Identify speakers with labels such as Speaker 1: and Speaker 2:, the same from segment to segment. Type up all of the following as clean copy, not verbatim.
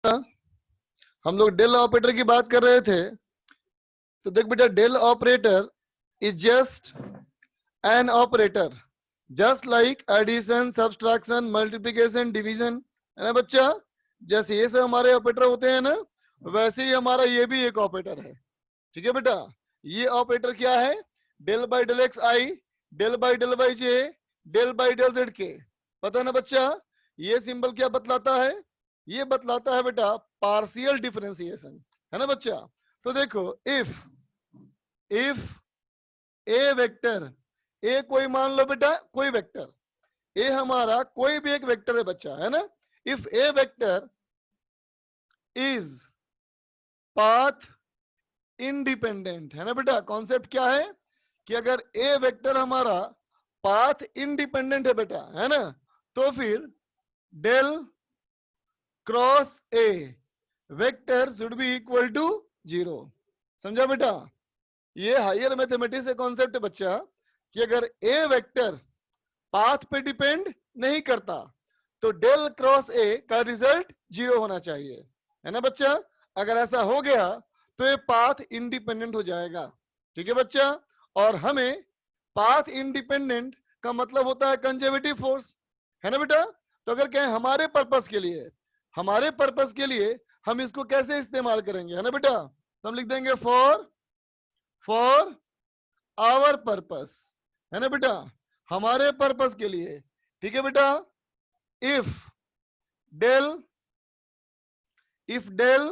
Speaker 1: हम लोग del operator की बात कर रहे थे। तो देख बेटा, del operator is just an operator, just like addition, subtraction, multiplication, division, है ना बच्चा। जैसे ये सब हमारे ऑपरेटर होते हैं ना, वैसे ही हमारा ये भी एक ऑपरेटर है। ठीक है बेटा, ये ऑपरेटर क्या है? Del by del x I, del by del Y J, del by del Z K. पता ना बच्चा, ये सिंबल क्या बतलाता है? ये बतलाता है बेटा पार्शियल डिफरेंशिएशन, है ना बच्चा। तो देखो, इफ ए वेक्टर, ए कोई मान लो बेटा, कोई वेक्टर, ए हमारा कोई भी एक वेक्टर है बच्चा, है ना। If A vector is path independent, है ना बेटा। कॉन्सेप्ट क्या है कि अगर ए वेक्टर हमारा पाथ इंडिपेंडेंट है बेटा, है ना, तो फिर del cross A vector should be equal to 0। समझा बेटा? ये हायर मैथमेटिक्स का कॉन्सेप्ट है बच्चा, कि अगर ए वेक्टर पाथ पे डिपेंड नहीं करता तो डेल क्रॉस ए का रिजल्ट 0 होना चाहिए, है ना बच्चा। अगर ऐसा हो गया तो ये पाथ इंडिपेंडेंट हो जाएगा। ठीक है बच्चा। और हमें पाथ इंडिपेंडेंट का मतलब होता है कंजर्वेटिव फोर्स, है ना बेटा। तो अगर कहें हमारे पर्पस के लिए हम इसको कैसे इस्तेमाल करेंगे, है ना बेटा। तो हम लिख देंगे फॉर आवर पर्पस, है ना बेटा, हमारे पर्पस के लिए। ठीक है बेटा। If del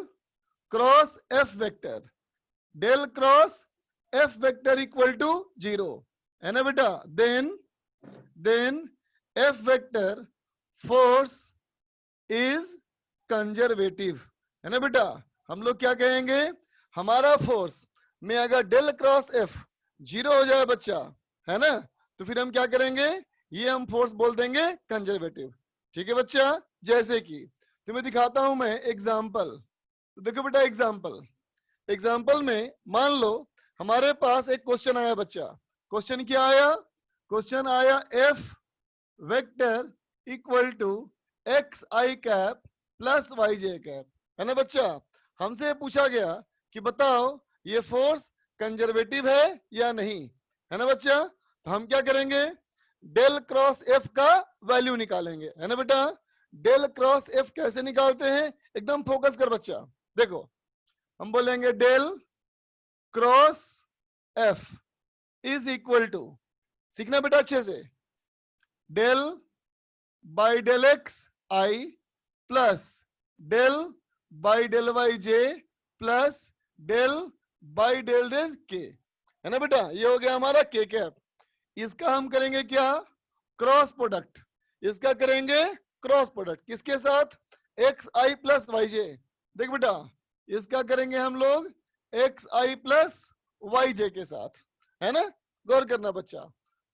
Speaker 1: cross F vector, del cross F vector equal to 0, है ना बेटा, then F vector force is conservative, है ना बेटा। हम लोग क्या कहेंगे, हमारा फोर्स में अगर डेल क्रॉस एफ 0 हो जाए बच्चा, है ना, तो फिर हम क्या करेंगे, ये हम फोर्स बोल देंगे कंजर्वेटिव। ठीक है बच्चा। जैसे कि तुम्हें दिखाता हूं मैं एग्जाम्पल। तो देखो बेटा, एग्जाम्पल में मान लो हमारे पास एक क्वेश्चन आया बच्चा। क्वेश्चन क्या आया? क्वेश्चन आया F vector equal to X I cap plus Y J cap, है ना बच्चा। हमसे पूछा गया कि बताओ ये फोर्स कंजर्वेटिव है या नहीं, है ना बच्चा। तो हम क्या करेंगे, डेल क्रॉस एफ का वैल्यू निकालेंगे, है ना बेटा। डेल क्रॉस एफ कैसे निकालते हैं, एकदम फोकस कर बच्चा। देखो, हम बोलेंगे del cross F is equal to, सीखना बेटा अच्छे से, del by del x I plus del by del Y J plus del by del del K, है ना बेटा। ये हो गया हमारा के कैप। इसका हम करेंगे क्या, क्रॉस प्रोडक्ट। इसका करेंगे क्रॉस प्रोडक्ट किसके साथ, एक्स आई प्लस वाई जे। देख बेटा, इसका करेंगे हम लोग एक्स आई प्लस वाई जे के साथ, है ना। गौर करना बच्चा।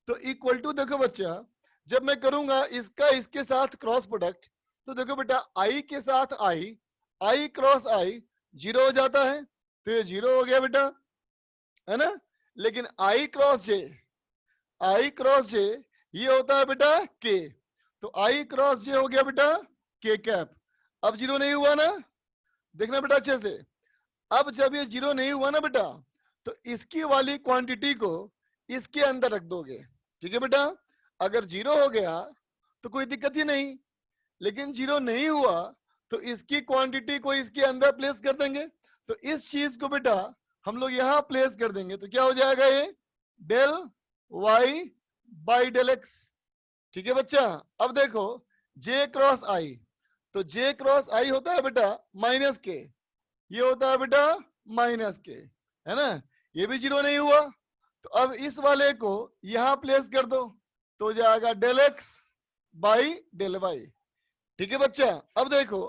Speaker 1: तो इक्वल टू, देखो बच्चा, जब मैं करूंगा इसका इसके साथ क्रॉस प्रोडक्ट, तो देखो बेटा, आई के साथ आई क्रॉस आई 0 हो जाता है, तो ये 0 हो गया बेटा, है ना। लेकिन आई क्रॉस जे ये होता है बेटा के, तो आई क्रॉस जे हो गया बेटा के कैप। अब 0 नहीं हुआ ना, देखना बेटा अच्छे से। अब जब ये 0 नहीं हुआ ना बेटा, तो इसकी वाली क्वांटिटी को इसके अंदर रख दोगे। ठीक है बेटा। अगर 0 हो गया तो कोई दिक्कत ही नहीं, लेकिन 0 नहीं हुआ तो इसकी क्वांटिटी को इसके अंदर प्लेस कर देंगे। तो इस चीज को बेटा हम लोग यहां प्लेस कर देंगे, तो क्या हो जाएगा, ये del Y by del X. ठीक है बच्चा। अब देखो, जे क्रॉस आई, तो जे क्रॉस आई होता है बेटा माइनस के, ये होता है बेटा माइनस के, है ना। ये भी 0 नहीं हुआ, तो अब इस वाले को यहां प्लेस कर दो, तो हो जाएगा del X by del Y. ठीक है बच्चा। अब देखो,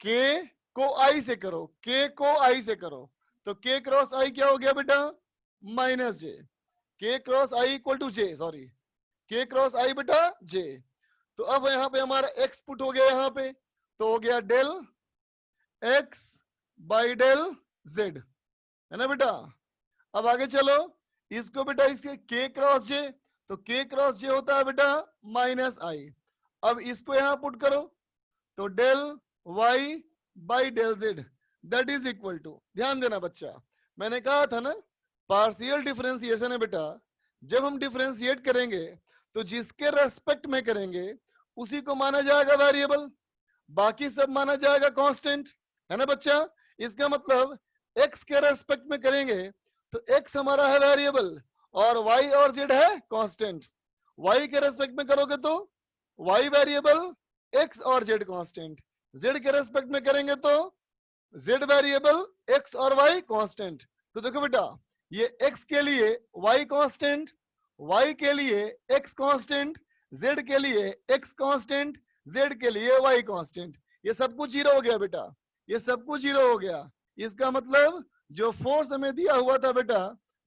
Speaker 1: के को आई से करो, तो के क्रॉस आई क्या हो गया बेटा, minus J. K cross I equal to J, sorry, K cross I बेटा जे। तो अब यहाँ पे हमारा एक्स पुट हो गया, यहाँ पे तो हो गया del X by del Z, है ना बेटा। अब आगे चलो, इसको बेटा इसके के क्रॉस जे, तो के क्रॉस जे होता है बेटा माइनस आई। अब इसको यहां पुट करो, तो del Y by del Z that is equal to, ध्यान देना बच्चा, मैंने कहा था ना पार्शियल डिफरेंशिएशन है बेटा, जब हम डिफरेंशिएट करेंगे तो जिसके रेस्पेक्ट में करेंगे उसी को माना जाएगा वेरिएबल, बाकी सब माना जाएगा कांस्टेंट, है ना बच्चा। इसका मतलब x के रेस्पेक्ट में करेंगे तो x हमारा है वेरिएबल और y और z है कांस्टेंट, y के रेस्पेक्ट में करोगे तो y वेरिएबल, x और z कांस्टेंट, z के रेस्पेक्ट में करेंगे तो z वेरिएबल, x और y कांस्टेंट। तो देखो बेटा ये x के लिए y कांस्टेंट, y के लिए x कांस्टेंट, z के लिए x कांस्टेंट, z के लिए y कांस्टेंट, ये सब कुछ जीरो हो गया बेटा, ये सब कुछ जीरो हो गया। इसका मतलब जो फोर्स हमें दिया हुआ था बेटा,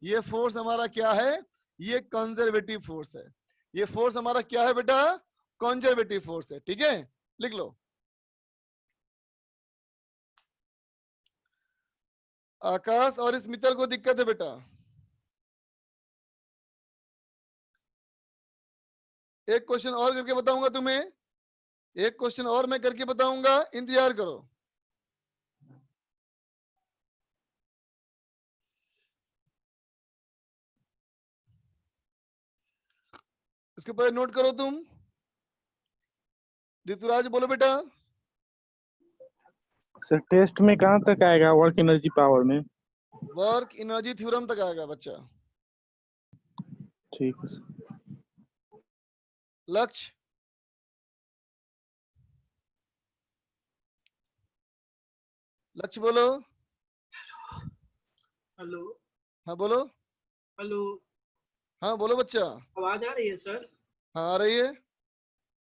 Speaker 1: ये फोर्स हमारा क्या है, ये कंजर्वेटिव फोर्स है, ये फोर्स हमारा क्या है बेटा, कंजर्वेटिव फोर्स है, ठीक है, लिख लो। आकाश और इस मित्तल को दिक्कत है बेटा, एक क्वेश्चन और करके बताऊंगा तुम्हें, एक क्वेश्चन और मैं करके बताऊंगा, इंतजार करो। इसके ऊपर नोट करो तुम। ऋतुराज बोलो बेटा।
Speaker 2: सर टेस्ट में कहाँ तक आएगा वर्क एनर्जी पावर में?
Speaker 1: वर्क एनर्जी थ्योरम तक आएगा बच्चा।
Speaker 2: ठीक है सर।
Speaker 1: लक्ष्य, लक्ष्य बोलो।
Speaker 3: हेलो।
Speaker 1: हाँ बोलो।
Speaker 3: हेलो।
Speaker 1: हाँ बोलो बच्चा।
Speaker 3: आवाज आ रही है सर?
Speaker 1: हाँ आ रही है।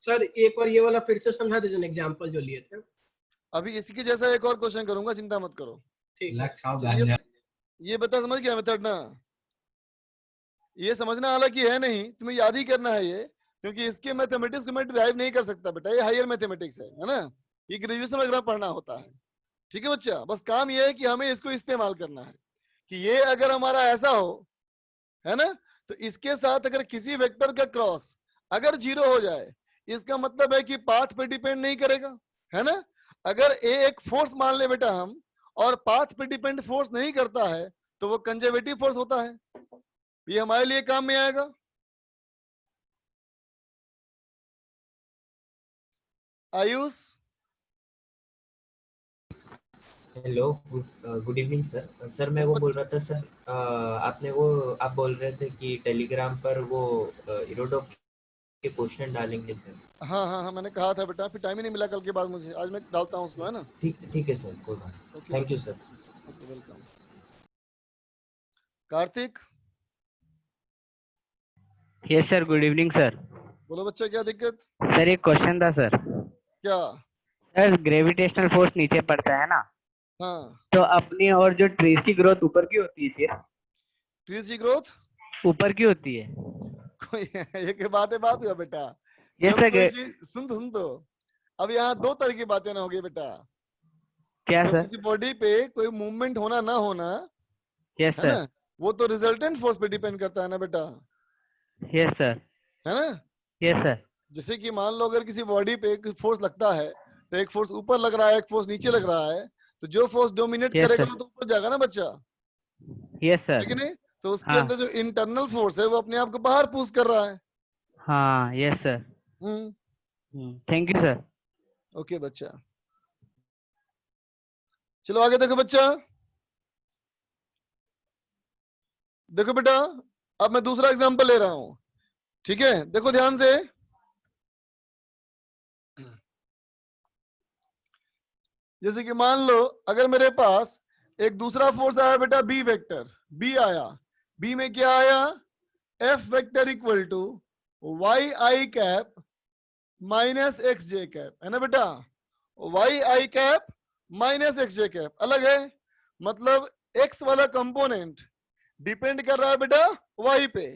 Speaker 3: सर एक बार ये वाला फिर से समझा दीजिए, एग्जांपल जो लिए थे।
Speaker 1: अभी इसकी जैसा एक और क्वेश्चन करूंगा, चिंता मत करो।
Speaker 3: ठीक।
Speaker 1: ये बता, समझ गया मेथड ना, ये समझना हालांकि है नहीं, तुम्हें याद ही करना है ये, क्योंकि इसके मैथमेटिक्स को मैं डिराइव नहीं कर सकता बेटा, ये हायर मैथमेटिक्स है ना, ये ग्रेजुएशन वगैरह पढ़ना होता है, ठीक है बच्चा। बस काम ये है कि हमें इसको इस्तेमाल करना है कि ये अगर हमारा ऐसा हो, है ना, तो इसके साथ अगर किसी वेक्टर का क्रॉस अगर जीरो हो जाए, इसका मतलब है कि पाथ पे डिपेंड नहीं करेगा, है ना। अगर ए एक फोर्स मान ले बेटा हम, और पाथ पे डिपेंड फोर्स नहीं करता है, तो वो कंजर्वेटिव फोर्स होता है, ये हमारे लिए काम में आएगा। Ayush,
Speaker 4: hello, good evening sir. Sir मैं वो बोल रहा था सर, आपने वो आप बोल रहे थे कि टेलीग्राम पर वो इरोडो के क्वेश्चन डालेंगे सर।
Speaker 1: हाँ हाँ हाँ, मैंने कहा था बेटा, फिर टाइम ही नहीं मिला कल के बाद मुझे, आज मैं डालता हूँ उसको, है ना।
Speaker 4: ठीक है सर, कोई बात नहीं।
Speaker 1: ओके
Speaker 4: थैंक यू
Speaker 1: बच्चा,
Speaker 4: sir.
Speaker 1: Okay welcome. Kartik,
Speaker 5: yes sir, good evening sir.
Speaker 1: बोलो बच्चा क्या दिक्कत।
Speaker 5: सर एक क्वेश्चन था सर।
Speaker 1: क्या।
Speaker 5: सर ग्रेविटेशनल फोर्स नीचे पड़ता है ना,
Speaker 1: हाँ,
Speaker 5: तो अपनी और जो ट्रीज की ग्रोथ ऊपर की होती है फिर?
Speaker 1: ट्रीज की ग्रोथ
Speaker 5: ऊपर की होती है।
Speaker 1: कोई एक बात है, बात हुआ बेटा,
Speaker 5: यस
Speaker 1: जब कोई
Speaker 5: सर।
Speaker 1: चीज सुन सुन तो, अब यहाँ दो तरह की बातें ना होगी बेटा,
Speaker 5: क्या
Speaker 1: जब
Speaker 5: सर?
Speaker 1: किसी बॉडी पे कोई मूवमेंट होना ना होना,
Speaker 5: यस
Speaker 1: है
Speaker 5: सर।
Speaker 1: ना, वो तो रिजल्टेंट फोर्स पे डिपेंड करता है ना बेटा,
Speaker 5: यस सर।
Speaker 1: है ना।
Speaker 5: Yes sir.
Speaker 1: जैसे कि मान लो अगर किसी बॉडी पे एक फोर्स लगता है, तो एक फोर्स ऊपर लग रहा है, एक फोर्स नीचे लग रहा है, तो जो फोर्स डोमिनेट
Speaker 5: यस
Speaker 1: करेगा
Speaker 5: सर।
Speaker 1: वो तो ऊपर जाएगा ना बच्चा,
Speaker 5: यस
Speaker 1: है कि
Speaker 5: सर।
Speaker 1: नहीं। तो उसके
Speaker 5: हाँ
Speaker 1: अंदर जो इंटरनल फोर्स है वो अपने आप को बाहर पुश कर रहा है।
Speaker 5: हाँ। Yes sir. Thank you sir.
Speaker 1: Okay बच्चा, चलो आगे देखो बच्चा, देखो बेटा, अब मैं दूसरा एग्जांपल ले रहा हूं, ठीक है, देखो ध्यान से। जैसे कि मान लो अगर मेरे पास एक दूसरा फोर्स आया बेटा, बी वेक्टर, बी आया, बी में क्या आया, F vector equal to Y I cap minus X J cap, है ना बेटा, Y I cap minus X J cap अलग है, मतलब एक्स वाला कंपोनेंट डिपेंड कर रहा है बेटा वाई पे,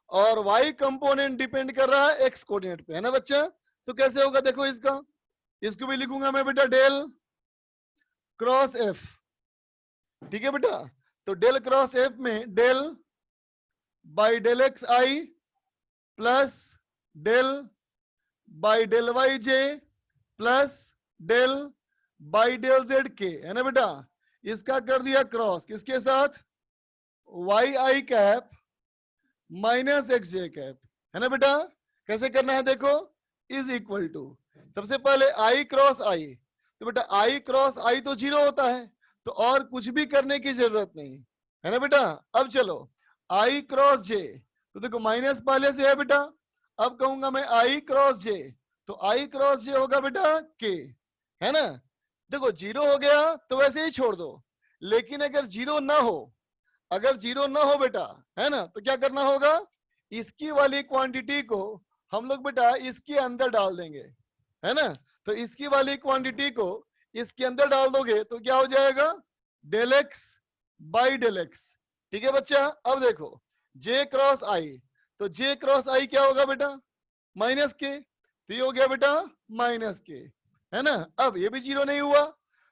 Speaker 1: और वाई कंपोनेंट डिपेंड कर रहा है एक्स कोऑर्डिनेट पे, है ना बच्चा। तो कैसे होगा देखो इसका, इसको भी लिखूंगा मैं बेटा डेल क्रॉस एफ, ठीक है बेटा। तो डेल क्रॉस एफ में del by del x I plus del by del Y J plus del by del Z K, है ना बेटा। इसका कर दिया क्रॉस किसके साथ, Y I cap minus X J cap, है ना बेटा। कैसे करना है देखो, इज इक्वल टू, सबसे पहले आई क्रॉस आई, तो बेटा आई क्रॉस आई तो 0 होता है, तो और कुछ भी करने की जरूरत नहीं, है ना बेटा। अब चलो आई क्रॉस जे, तो देखो माइनस पहले से है बेटा, अब कहूंगा मैं आई क्रॉस जे, तो आई क्रॉस जे होगा बेटा के, है ना। देखो 0 हो गया तो वैसे ही छोड़ दो, लेकिन अगर 0 ना हो, अगर 0 ना हो बेटा, है ना, तो क्या करना होगा, इसकी वाली क्वांटिटी को हम लोग बेटा इसके अंदर डाल देंगे, है ना। तो इसकी वाली क्वांटिटी को इसके अंदर डाल दोगे तो क्या हो जाएगा, del X by del X. ठीक है बच्चा। अब देखो जे क्रॉस आई, तो जे क्रॉस आई क्या होगा बेटा, माइनस के, तो ये हो गया बेटा माइनस के, है ना। अब ये भी 0 नहीं हुआ,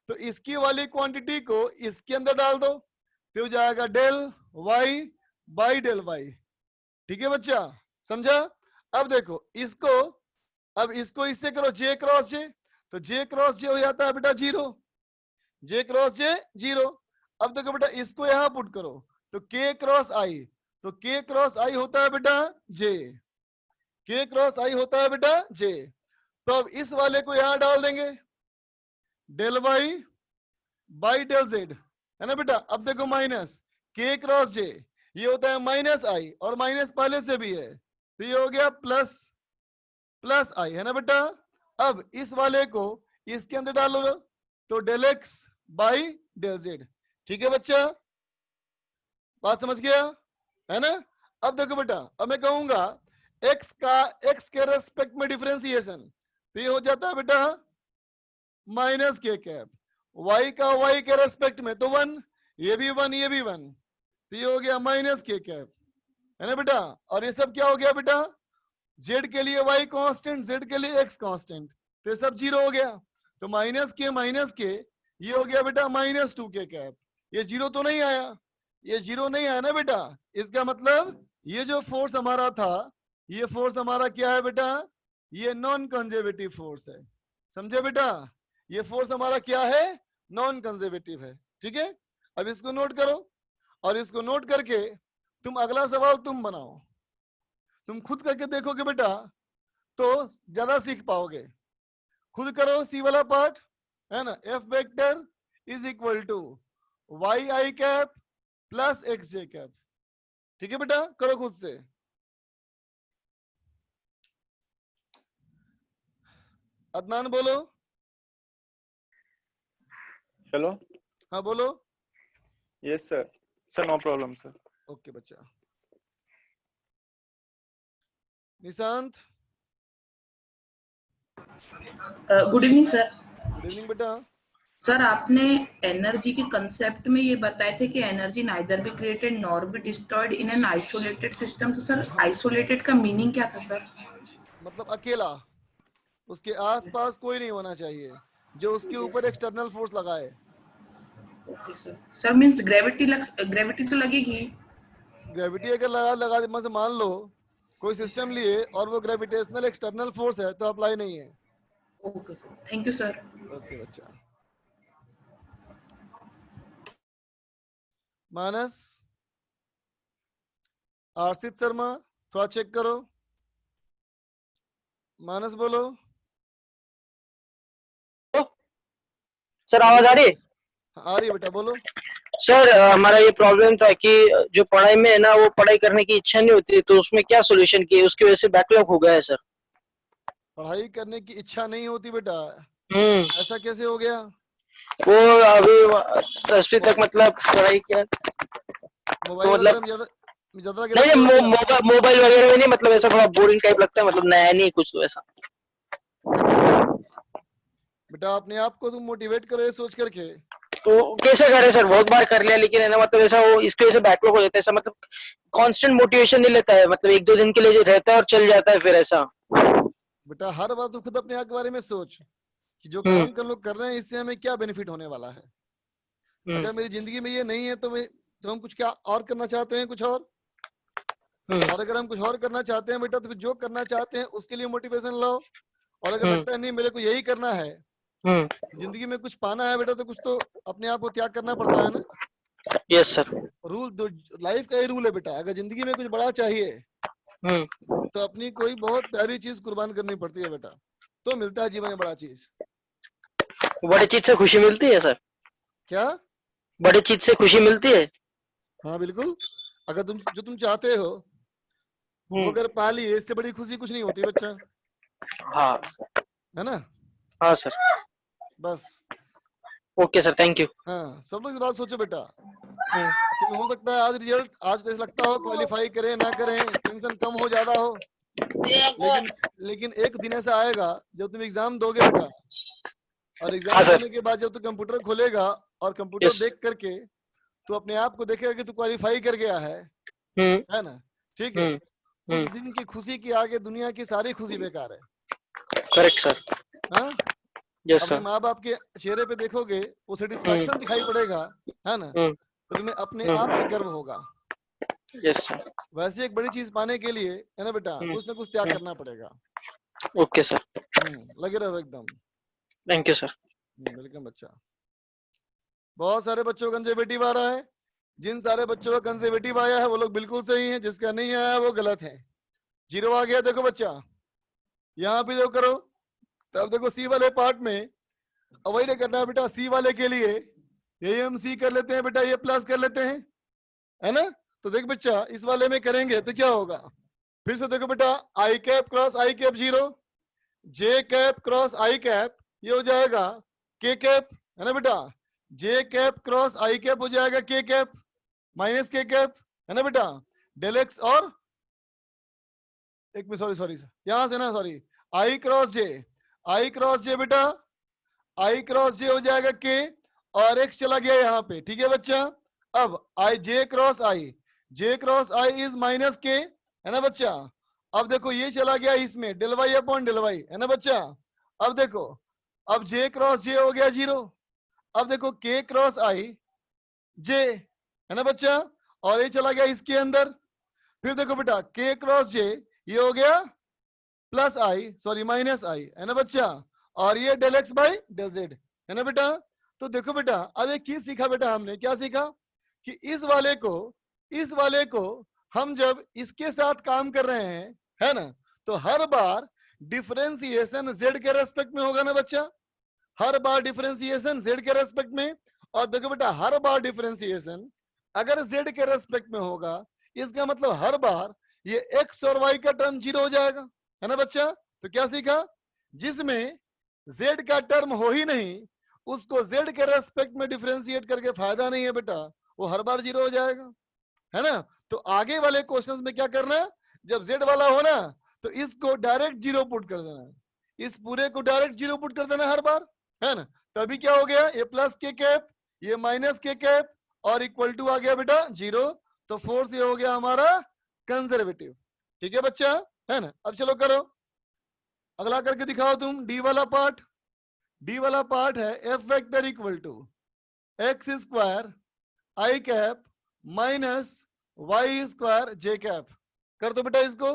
Speaker 1: तो इसकी वाली क्वांटिटी को इसके अंदर डाल दो, तो हो जाएगा del Y by del Y. ठीक है बच्चा, समझा। अब देखो इसको, अब इसको इससे करो जे क्रॉस जे, तो जे क्रॉस जे हो जाता है बेटा 0, जे क्रॉस जे 0। अब देखो बेटा इसको यहां पुट करो, तो के क्रॉस आई, तो के क्रॉस आई होता है बेटा जे, के क्रॉस आई होता है बेटा जे। तो अब इस वाले को यहां डाल देंगे, del Y by del Z, है ना बेटा। अब देखो माइनस के क्रॉस जे, ये होता है माइनस आई, और माइनस पहले से भी है, तो ये हो गया प्लस प्लस आई, है ना बेटा। अब इस वाले को इसके अंदर डालो, तो del X by del Z. ठीक है बच्चा, बात समझ गया, है ना। अब देखो बेटा, अब मैं कहूंगा एक्स का एक्स के रेस्पेक्ट में डिफरेंशिएशन, तो ये हो जाता है बेटा माइनस के कैप, वाई का वाई के रेस्पेक्ट में तो 1, ये भी 1 ये भी 1, तो ये हो गया माइनस के कैप, है ना बेटा। और ये सब क्या हो गया बेटा, जेड के लिए वाई कांस्टेंट, जेड के लिए एक्स कांस्टेंट, तो ये सब 0 हो गया, तो माइनस के ये हो गया बेटा -2 के कैप। ये 0 तो नहीं आया, ये 0 नहीं आया ना बेटा, इसका मतलब ये जो फोर्स हमारा था, ये फोर्स हमारा क्या है बेटा, ये नॉन कंजर्वेटिव फोर्स है, समझे बेटा। ये फोर्स हमारा क्या है, नॉन कंजर्वेटिव है। ठीक है, अब इसको नोट करो, और इसको नोट करके तुम अगला सवाल तुम बनाओ, तुम खुद करके देखोगे बेटा तो ज्यादा सीख पाओगे। खुद करो सी वाला पार्ट, है ना। F vector is equal to Y I cap plus X J cap. ठीक है बेटा, करो खुद से। अदनान बोलो।
Speaker 2: हेलो।
Speaker 1: हाँ बोलो।
Speaker 2: Yes sir, sir no problem sir.
Speaker 1: Okay बच्चा। Nishant.
Speaker 6: Good evening sir.
Speaker 1: Good evening बेटा।
Speaker 6: सर आपने एनर्जी के कंसेप्ट में ये बताए थे कि energy neither be created nor be destroyed in an isolated system, तो सर आइसोलेटेड का मीनिंग क्या था सर?
Speaker 1: मतलब अकेला, उसके आसपास कोई नहीं होना चाहिए जो उसके ऊपर एक्सटर्नल फोर्स लगाए।
Speaker 6: Okay sir. Sir means gravity तो लगेगी।
Speaker 1: ग्रेविटी अगर लगा मतलब मान लो कोई सिस्टम लिए और वो ग्रेविटेशनल एक्सटर्नल फोर्स है तो अप्लाई नहीं है।
Speaker 6: Okay sir, thank you sir.
Speaker 1: Okay बच्चा। मानस, आर्षित शर्मा थोड़ा चेक करो। मानस बोलो।
Speaker 7: सर आवाज आ रही है?
Speaker 1: आ रही है बेटा, बोलो।
Speaker 7: सर हमारा ये प्रॉब्लम था कि जो पढ़ाई में है ना, वो पढ़ाई करने की इच्छा नहीं होती, तो उसमें क्या सॉल्यूशन किए, उसकी वजह से बैकलॉग हो गया है सर।
Speaker 1: पढ़ाई करने की इच्छा नहीं होती बेटा, ऐसा कैसे हो गया?
Speaker 7: वो अभी 10वीं तक मतलब पढ़ाई किया,
Speaker 1: मोबाइल
Speaker 7: तो
Speaker 1: वगैरह
Speaker 7: मतलब
Speaker 1: में ज्यादा
Speaker 7: नहीं
Speaker 1: गिरफ्ते हो क्या?
Speaker 7: मोबाइल वगैरह में नहीं, मतलब ऐसा थोड़ा बोरिंग टाइप लगता है, मतलब नया नहीं कुछ वैसा।
Speaker 1: बेटा अपने आप को तुम मोटिवेट करो ये सोच करके।
Speaker 7: तो कैसे करे सर, बहुत बार कर लिया लेकिन है ना, मतलब ऐसा वो इसकी वजह से बैकलॉग हो जाता है ऐसा, मतलब कांस्टेंट मोटिवेशन नहीं लेता है, मतलब 1-2 दिन के लिए जो रहता है और चल जाता है फिर ऐसा।
Speaker 1: बेटा हर बार तो खुद अपने आप के बारे में सोच कि जो काम कर लोग कर रहे हैं इससे हमें क्या बेनिफिट होने वाला है। अगर मेरी जिंदगी में ये नहीं है तो हम कुछ क्या और करना चाहते हैं, कुछ और अगर हम कुछ और करना चाहते हैं बेटा तो फिर जो करना चाहते हैं उसके लिए मोटिवेशन लाओ। और अगर लगता है नहीं मेरे को यही करना है जिंदगी में कुछ पाना है बेटा तो कुछ तो अपने आप को त्याग करना पड़ता है ना।
Speaker 7: Yes sir.
Speaker 1: रूल लाइफ का ही रूल है बेटा, अगर जिंदगी में कुछ बड़ा चाहिए तो अपनी कोई बहुत प्यारी चीज कुर्बान करनी पड़ती है बेटा, तो मिलता है जीवन में बड़ा चीज।
Speaker 7: बड़ी चीज से खुशी मिलती है सर?
Speaker 1: क्या?
Speaker 7: बड़ी चीज से खुशी मिलती है?
Speaker 1: हाँ बिल्कुल, अगर तुम चाहते हो वो अगर पा लिए, इससे बड़ी खुशी कुछ नहीं होती बच्चा,
Speaker 7: हाँ
Speaker 1: है ना।
Speaker 7: हाँ सर।
Speaker 1: बस
Speaker 7: ओके सर, थैंक यू।
Speaker 1: हाँ, सब लोग इस बात सोचो बेटा। तुम्हें हो सकता है आज रिजल्ट आज तो ऐसा लगता हो क्वालिफाई करें ना करें, टेंशन कम हो ज्यादा हो, लेकिन एक दिन ऐसा आएगा जब तुम एग्जाम दोगे बेटा, और एग्जाम
Speaker 7: हाँ सर।
Speaker 1: देने के बाद जब तू कंप्यूटर खोलेगा और कंप्यूटर
Speaker 7: यस।
Speaker 1: देख करके तू अपने आप को देखेगा कि तू क्वालिफाई कर गया है ना, ठीक है। उस दिन की खुशी की आगे दुनिया की सारी खुशी बेकार है।
Speaker 7: Correct sir.
Speaker 1: हाँ,
Speaker 7: यस
Speaker 1: अपने
Speaker 7: सर।
Speaker 1: माँ बाप के चेहरे पे देखोगे वो सेटिस्फैक्शन दिखाई पड़ेगा, है ना, तो तुम्हें अपने आप पे गर्व होगा।
Speaker 7: Yes sir.
Speaker 1: वैसे एक बड़ी चीज पाने के लिए, है ना बेटा, कुछ ना कुछ त्याग करना पड़ेगा।
Speaker 7: Okay sir.
Speaker 1: लगे रहो एकदम।
Speaker 7: Thank you sir.
Speaker 1: वेलकम बच्चा। बहुत सारे बच्चों का कंजर्वेटिव आ रहा है, जिन सारे बच्चों का कंजर्वेटिव आया है वो लोग बिल्कुल सही है, जिसका नहीं आया वो गलत है। 0 आ गया, देखो बच्चा यहाँ पे जो करो, तब देखो सी वाले पार्ट में अवॉइड करना है बेटा। सी वाले के लिए ये हम सी कर लेते हैं बेटा, ये प्लस कर लेते हैं, है ना। तो देख बच्चा इस वाले में करेंगे तो क्या होगा, फिर से देखो बेटा, आई कैप क्रॉस आई कैप 0, जे कैप क्रॉस आई कैप ये हो जाएगा के कैप, है ना बेटा। जे कैप क्रॉस आई कैप हो जाएगा के कैप माइनस के कैप, है ना बेटा। डेल एक्स और एक में सॉरी यहां से ना, सॉरी, आई क्रॉस जे बेटा, आई क्रॉस जे हो जाएगा के, और एक्स चला गया यहाँ पे, ठीक है बच्चा। अब आई जे क्रॉस आई इज माइनस के, है ना बच्चा। अब देखो ये चला गया इसमें, del Y upon del Y, है ना बच्चा। अब देखो, अब जे क्रॉस जे हो गया 0, अब देखो के क्रॉस आई जे, है ना बच्चा, और ये चला गया इसके अंदर। फिर देखो बेटा के क्रॉस जे ये हो गया plus I, sorry minus I, है ना बच्चा, और ये del X by del Z, है ना बेटा। तो देखो बेटा अब एक चीज सीखा बेटा, हमने क्या सीखा कि इस वाले को हम जब इसके साथ काम कर रहे हैं, है ना, तो हर बार डिफरेंशिएशन जेड के रेस्पेक्ट में होगा ना बच्चा, हर बार डिफरेंशिएशन जेड के रेस्पेक्ट में। और देखो बेटा हर बार डिफरेंशिएशन अगर जेड के रेस्पेक्ट में होगा, इसका मतलब हर बार ये एक्स और वाई का टर्म 0 हो जाएगा, है ना बच्चा। तो क्या सीखा, जिसमें जेड का टर्म हो ही नहीं उसको जेड के रेस्पेक्ट में डिफरेंशिएट करके फायदा नहीं है बेटा, वो हर बार 0 हो जाएगा, है ना। तो आगे वाले क्वेश्चंस में क्या करना, जब जेड वाला हो ना तो इसको डायरेक्ट 0 पुट कर देना, इस पूरे को डायरेक्ट 0 पुट कर देना हर बार, है ना। तभी क्या हो गया, ये प्लस के कैप ये माइनस के कैप और इक्वल टू आ गया बेटा 0। तो फोर्स ये हो गया हमारा कंजर्वेटिव, ठीक है बच्चा, है ना। अब चलो करो, अगला करके दिखाओ तुम। डी वाला पार्ट है F vector equal to x square I cap minus Y square J cap. कर दो बेटा इसको।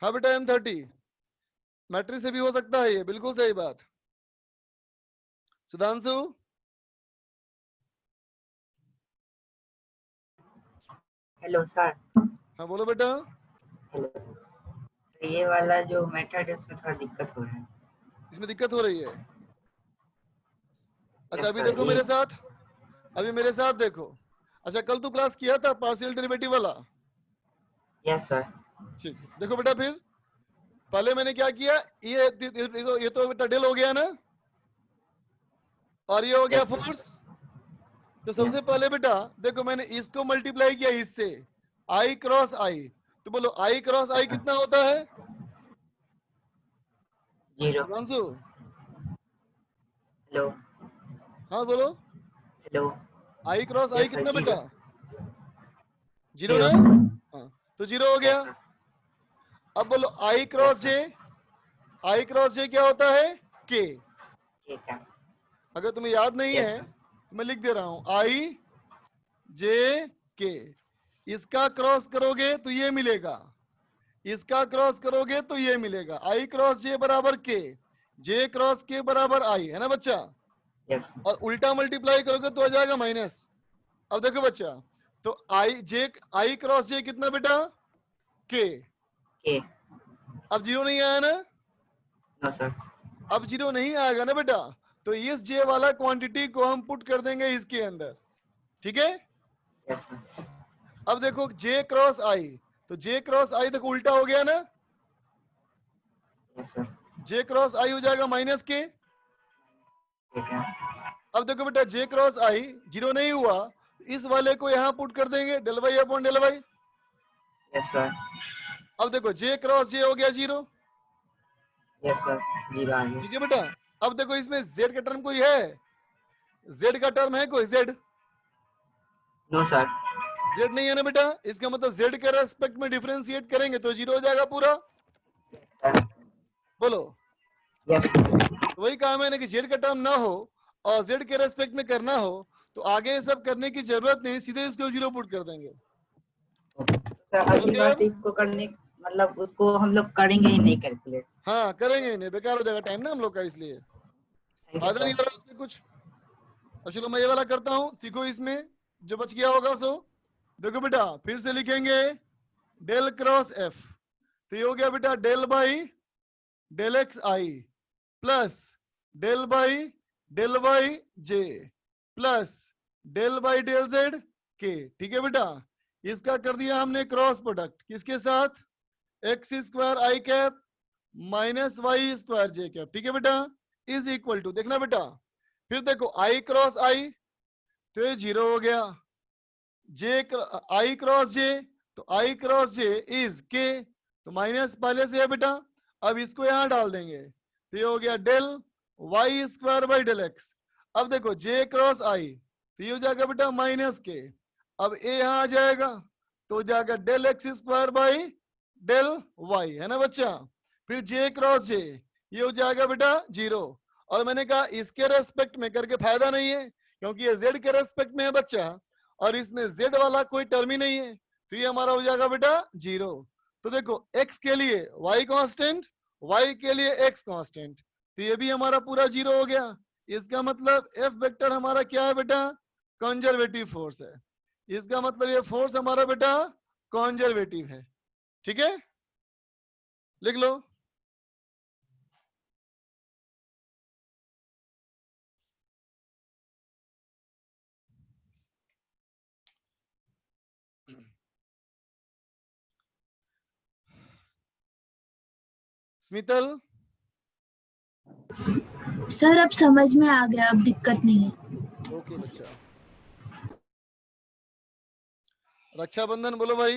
Speaker 1: हाँ बेटा M30 मैट्रिक्स से भी हो सकता है ये, बिल्कुल सही बात। Sudhanshu
Speaker 8: hello sir.
Speaker 1: हाँ बोलो बेटा।
Speaker 8: हेलो, ये वाला जो मेथड है उसमें थोड़ा दिक्कत हो रहा है।
Speaker 1: इसमें दिक्कत हो रही है, अच्छा अभी
Speaker 8: सर,
Speaker 1: देखो मेरे साथ, अभी मेरे साथ देखो। अच्छा कल तू क्लास किया था पार्शियल डेरिवेटिव वाला?
Speaker 8: Yes sir.
Speaker 1: ठीक, देखो बेटा फिर पहले मैंने क्या किया, ये तो बेटा डेल हो गया ना, और ये हो गया
Speaker 8: Yes, sir.
Speaker 1: फोर्स। तो सबसे पहले बेटा देखो मैंने इसको मल्टीप्लाई किया इससे, आई क्रॉस आई, तो बोलो आई क्रॉस आई कितना होता है?
Speaker 8: 0।
Speaker 1: हिमांशु
Speaker 8: हेलो
Speaker 1: हाँ बोलो,
Speaker 8: हेलो।
Speaker 1: आई क्रॉस आई
Speaker 8: Yes, sir,
Speaker 1: कितना
Speaker 8: 0.
Speaker 1: बेटा? 0 ना, हाँ तो 0 हो गया।
Speaker 8: Yes, sir.
Speaker 1: अब बोलो आई क्रॉस
Speaker 8: Yes,
Speaker 1: जे,
Speaker 8: sir.
Speaker 1: आई क्रॉस जे क्या होता है? के।
Speaker 8: ठीक है।
Speaker 1: अगर तुम्हें याद नहीं
Speaker 8: Yes,
Speaker 1: है
Speaker 8: sir.
Speaker 1: तो मैं लिख दे रहा हूं, आई जे के, इसका क्रॉस करोगे तो ये मिलेगा, इसका क्रॉस करोगे तो ये मिलेगा, आई क्रॉस जे बराबर के, जे क्रॉस के बराबर आई, है ना बच्चा।
Speaker 8: यस
Speaker 1: और उल्टा मल्टीप्लाई करोगे तो आ जाएगा माइनस। अब देखो बच्चा, तो आई क्रॉस जे कितना बेटा, के।
Speaker 8: के।
Speaker 1: अब जीरो नहीं आया ना,
Speaker 8: नो सर।
Speaker 1: अब जीरो नहीं आएगा ना बेटा, तो इस जे वाला क्वांटिटी को हम पुट कर देंगे इसके अंदर, ठीक है।
Speaker 8: Yes sir.
Speaker 1: अब देखो जे क्रॉस आई, तो जे क्रॉस आई देखो उल्टा हो गया ना,
Speaker 8: यस सर।
Speaker 1: जे क्रॉस आई हो जाएगा माइनस के।
Speaker 8: ठीक है।
Speaker 1: अब देखो बेटा जे क्रॉस आई जीरो नहीं हुआ, इस वाले को यहां पुट कर देंगे del Y upon del y.
Speaker 8: Yes sir.
Speaker 1: अब देखो जे क्रॉस जे हो गया जीरो,
Speaker 8: यस सर। जीरो आ गया।
Speaker 1: ठीक है बेटा। अब देखो इसमें जेड का टर्म कोई है, जेड का टर्म है कोई, जेड
Speaker 8: नो सर।
Speaker 1: जेड नहीं है ना बेटा, इसका मतलब जेड के रेस्पेक्ट में डिफरेंशिएट करेंगे तो जीरो हो जाएगा पूरा,
Speaker 8: सर।
Speaker 1: बोलो।
Speaker 8: यस।
Speaker 1: तो वही कहा मैंने कि जेड का टर्म ना हो और जेड के रेस्पेक्ट में करना हो तो आगे ये सब करने की जरूरत नहीं, सीधे इसको जीरो पुट कर देंगे।
Speaker 8: सर अगली बार से इसको करने मतलब उसको हम लोग करेंगे ही नहीं कैलकुलेट।
Speaker 1: हाँ करेंगे नहीं, बेकार हो जाएगा टाइम ना हम लोग का, इसलिए फायदा नहीं हो रहा उससे कुछ। अब चलो मैं ये वाला करता हूँ, सीखो इसमें जो बच गया होगा सो। देखो बेटा फिर से लिखेंगे डेल क्रॉस एफ, तो ये हो गया बेटा del by del x I plus del by del Y J plus del by del Z के, ठीक है बेटा। इसका कर दिया हमने क्रॉस प्रोडक्ट किसके साथ, एक्स स्क्वायर आई cap minus Y square J cap, ठीक है बेटा, इज इक्वल टू, देखना बेटा फिर देखो आई क्रॉस आई तो ये जीरो हो गया, जे आई क्रॉस जे तो आई क्रॉस जे इज के, तो माइनस पहले से है बेटा। अब इसको यहां डाल देंगे तो ये हो गया del y square by del x. अब देखो जे क्रॉस आई तो ये हो जाएगा बेटा माइनस के, अब ए यहां आ जाएगा तो हो जाएगा del x square by del Y, है ना बच्चा। फिर जे क्रॉस जे ये हो जाएगा बेटा जीरो, और मैंने कहा इसके रेस्पेक्ट में करके फायदा नहीं है क्योंकि ये जेड के रेस्पेक्ट में है बच्चा, और इसमें जेड वाला कोई टर्म ही नहीं है, तो ये हमारा हो जाएगा बेटा जीरो। तो देखो x के लिए y कांस्टेंट, y के लिए x कांस्टेंट, तो ये भी हमारा पूरा जीरो हो गया। इसका मतलब f वेक्टर हमारा क्या है बेटा, कंजर्वेटिव फोर्स है। इसका मतलब ये फोर्स हमारा बेटा कंजर्वेटिव है, ठीक है, लिख लो। स्मितल
Speaker 9: सर अब समझ में आ गया, अब दिक्कत नहीं है।
Speaker 1: ओके बच्चा। रक्षाबंधन बोलो भाई।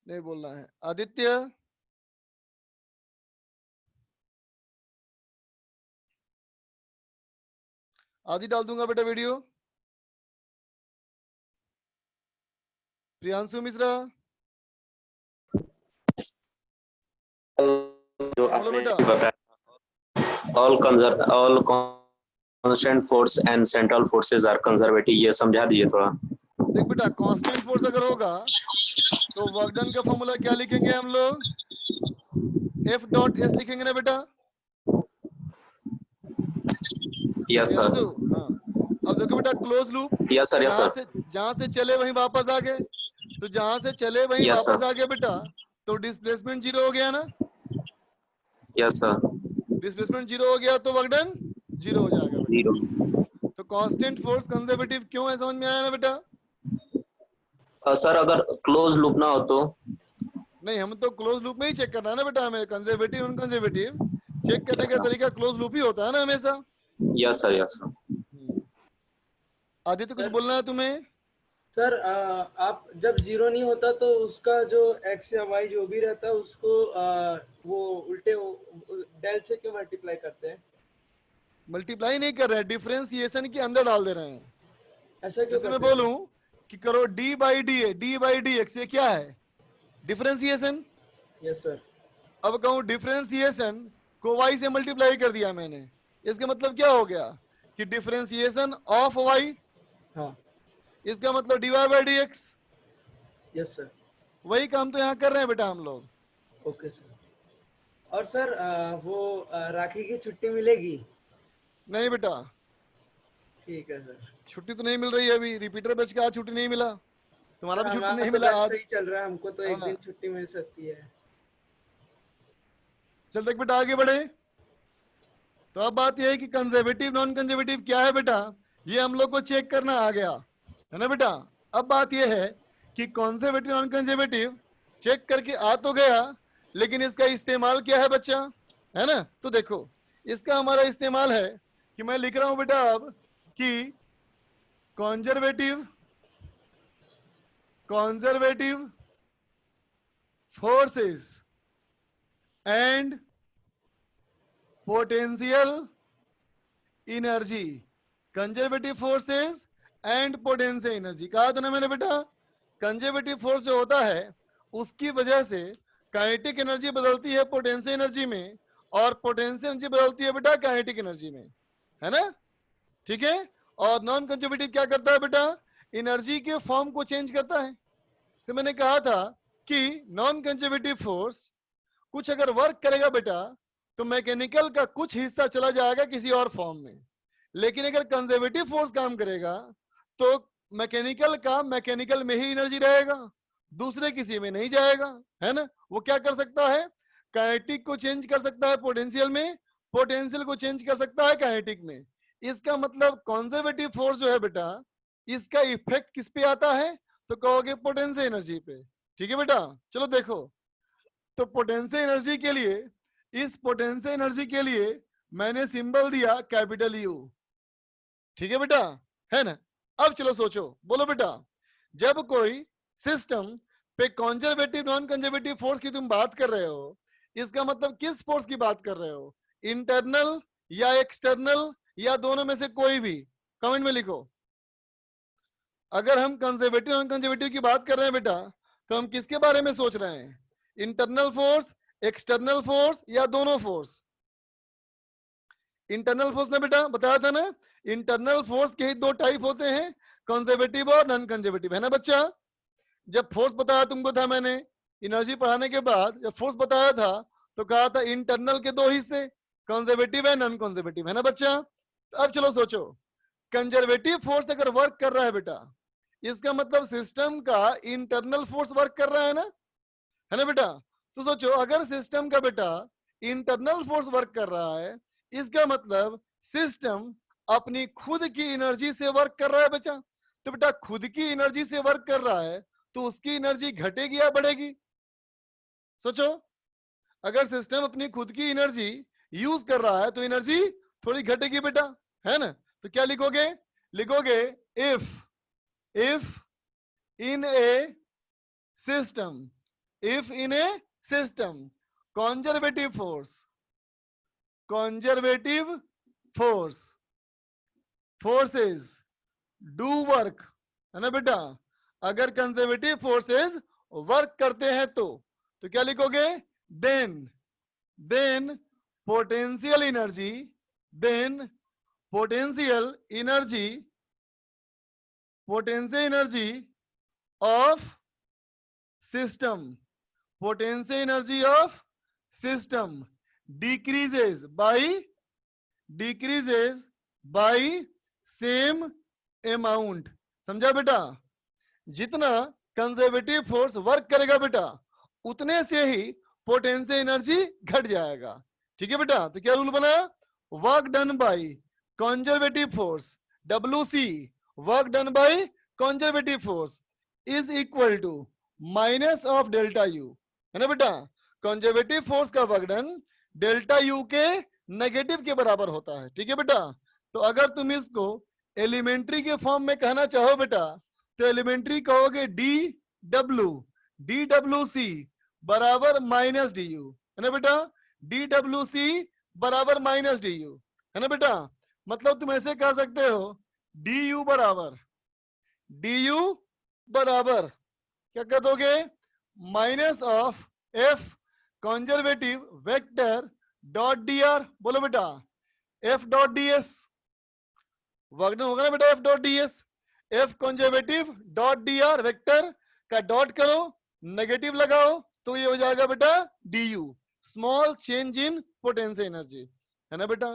Speaker 1: नहीं बोलना है। आदित्य आज ही डाल दूंगा बेटा वीडियो। प्रियांशु मिश्रा
Speaker 10: जो
Speaker 1: बोलो
Speaker 10: आपने
Speaker 1: बेटा।
Speaker 10: बताया all constant force and central forces are conservative, ये समझा दिए थोड़ा।
Speaker 1: देख बेटा कांस्टेंट फोर्स अगर होगा तो वर्क डन का फॉर्मूला क्या लिखेंगे हम लोग, F डॉट एस लिखेंगे ना बेटा।
Speaker 10: Yes sir.
Speaker 1: हाँ अब देखो बेटा close loop,
Speaker 10: yes sir. Yes sir.
Speaker 1: जहां से चले वहीं वापस आ गए, तो जहां से चले वहीं
Speaker 10: Yes,
Speaker 1: वापस
Speaker 10: sir.
Speaker 1: आ गए बेटा, तो डिस्प्लेसमेंट जीरो हो गया ना।
Speaker 10: Yes sir.
Speaker 1: डिस्प्लेसमेंट जीरो हो गया तो वर्क डन जीरो हो जाएगा बेटा।
Speaker 10: जीरो।
Speaker 1: तो कांस्टेंट फोर्स कंजर्वेटिव क्यों है, समझ में आया ना बेटा।
Speaker 10: सर अगर क्लोज लूप ना हो तो?
Speaker 1: नहीं हम तो क्लोज लूप में ही चेक करना है ना बेटा, हमें कंजर्वेटिव अनकंजर्वेटिव चेक करने
Speaker 10: Yes,
Speaker 1: का
Speaker 10: sir.
Speaker 1: तरीका क्लोज लूप ही होता है ना हमेशा।
Speaker 10: Yes sir. Yes sir.
Speaker 1: Aditya कुछ बोलना है तुम्हें।
Speaker 3: सर आप जब जीरो नहीं होता तो उसका जो x या y जो भी रहता है उसको वो उल्टे डेल से क्यों मल्टीप्लाई करते हैं?
Speaker 1: मल्टीप्लाई नहीं कर रहे हैं, डिफरेंशिएशन के अंदर डाल दे रहे हैं।
Speaker 3: ऐसा क्यों
Speaker 1: जैसे मैं
Speaker 3: करते हैं?
Speaker 1: बोलूं कि करो d by D A, D by D x, ये क्या है, डिफरेंशिएशन।
Speaker 3: Yes sir.
Speaker 1: अब कहूं डिफरेंशिएशन को y से मल्टीप्लाई कर दिया मैंने, इसका मतलब क्या हो गया कि डिफरेंशिएशन ऑफ y।
Speaker 3: हाँ
Speaker 1: इसका मतलब dy by D x.
Speaker 3: Yes sir.
Speaker 1: वही काम तो यहाँ कर रहे हैं बेटा हम लोग।
Speaker 3: Okay sir. और सर वो राखी की छुट्टी मिलेगी?
Speaker 1: नहीं बेटा,
Speaker 3: ठीक है सर।
Speaker 1: छुट्टी तो नहीं मिल रही है अभी। रिपीटर बैच का आज छुट्टी नहीं मिला, तुम्हारा
Speaker 3: सर
Speaker 1: भी छुट्टी
Speaker 3: हमारा
Speaker 1: नहीं
Speaker 3: तो
Speaker 1: मिला
Speaker 3: बैच
Speaker 1: आज।
Speaker 3: सही चल रहा है, हमको तो एक
Speaker 1: हाँ।
Speaker 3: दिन छुट्टी मिल सकती है।
Speaker 1: चल देख बेटा आगे बढ़े। तो अब बात यह है कि कंजर्वेटिव नॉन कंजर्वेटिव क्या है बेटा, ये हम लोग को चेक करना आ गया है ना बेटा। अब बात यह है कि कंजर्वेटिव नॉन कंजर्वेटिव चेक करके आ तो गया, लेकिन इसका इस्तेमाल क्या है बच्चा, है ना। तो देखो इसका हमारा इस्तेमाल है कि मैं लिख रहा हूं बेटा अब कि conservative forces and potential energy, conservative forces and potential energy. कहा था ना मैंने बेटा, कंजर्वेटिव फोर्स जो होता है उसकी वजह से काइनेटिक एनर्जी बदलती है पोटेंशियल एनर्जी में, और पोटेंशियल एनर्जी बदलती है बेटा काइनेटिक एनर्जी में, है ना। ठीक है। और नॉन कंजर्वेटिव क्या करता है बेटा, एनर्जी के फॉर्म को चेंज करता है। तो मैंने कहा था कि नॉन कंजर्वेटिव फोर्स कुछ अगर वर्क करेगा बेटा तो मैकेनिकल का कुछ हिस्सा चला जाएगा किसी और फॉर्म में, लेकिन अगर कंजर्वेटिव फोर्स काम करेगा तो मैकेनिकल का मैकेनिकल में ही एनर्जी रहेगा, दूसरे किसी में नहीं जाएगा, है ना। वो क्या कर सकता है, काइनेटिक को चेंज कर सकता है पोटेंशियल में, पोटेंशियल को चेंज कर सकता है काइनेटिक में। इसका मतलब कंजर्वेटिव फोर्स जो है बेटा, इसका इफेक्ट किस पे आता है, तो कहोगे पोटेंशियल एनर्जी पे। ठीक है बेटा। चलो देखो, तो पोटेंशियल एनर्जी के लिए, इस पोटेंशियल एनर्जी के लिए मैंने सिंबल दिया कैपिटल यू। ठीक है बेटा, है ना। अब चलो सोचो, बोलो बेटा, जब कोई सिस्टम पे कंजर्वेटिव नॉन कंजर्वेटिव फोर्स की तुम बात कर रहे हो, इसका मतलब किस फोर्स की बात कर रहे हो, इंटरनल या एक्सटर्नल या दोनों में से कोई भी, कमेंट में लिखो। अगर हम कंजर्वेटिव नॉन कंजर्वेटिव की बात कर रहे हैं बेटा, तो हम किसके बारे में सोच रहे हैं, इंटरनल फोर्स, एक्सटर्नल फोर्स या दोनों फोर्स। इंटरनल फोर्स ने बेटा बताया था ना, इंटरनल फोर्स के ही दो टाइप होते हैं, कंजर्वेटिव और नॉन कंजर्वेटिव, है ना बच्चा। जब फोर्स बताया तुमको था मैंने एनर्जी पढ़ाने के बाद, जब फोर्स बताया था तो कहा था इंटरनल के दो हिस्से, कंजर्वेटिव है नॉन कंजर्वेटिव, है ना बच्चा। तो अब चलो सोचो, कंजर्वेटिव फोर्स अगर वर्क कर रहा है बेटा, इसका मतलब सिस्टम का इंटरनल फोर्स वर्क कर रहा है ना बेटा। तो सोचो अगर सिस्टम का बेटा इंटरनल फोर्स वर्क कर रहा है, इसका मतलब सिस्टम अपनी खुद की एनर्जी से वर्क कर रहा है बच्चा। तो बेटा खुद की एनर्जी से वर्क कर रहा है तो उसकी एनर्जी घटेगी या बढ़ेगी, सोचो। अगर सिस्टम अपनी खुद की एनर्जी यूज कर रहा है तो एनर्जी थोड़ी घटेगी बेटा, है ना। तो क्या लिखोगे, लिखोगे if in A system, if in a system conservative forces do work, है ना बेटा। अगर कंजर्वेटिव फोर्सेस वर्क करते हैं तो क्या लिखोगे, then potential energy of system, potential energy of system decreases by same amount। समझा बेटा, जितना कंजर्वेटिव फोर्स वर्क करेगा बेटा उतने से ही पोटेंशियल एनर्जी घट जाएगा। ठीक है बेटा। तो क्या रूल बना, work done by conservative force WC, work done by conservative force is equal to minus of delta u, है ना बेटा। कंजर्वेटिव फोर्स का वर्क डन डेल्टा यू के नेगेटिव के बराबर होता है। ठीक है बेटा। तो अगर तुम इसको एलिमेंट्री के फॉर्म में कहना चाहो बेटा, तो एलिमेंट्री कहोगे DWC बराबर माइनस DU, है ना बेटा। DWC बराबर माइनस DU, है ना बेटा। मतलब तुम ऐसे कह सकते हो DU बराबर क्या कह दोगे, minus of F conservative vector dot dr, बोलो बेटा F dot ds, work done होगा ना बेटा F dot ds। F conservative dot d r, vector का डॉट करो, नेगेटिव लगाओ तो ये हो जाएगा बेटा D you, small change in potential energy, है ना बेटा।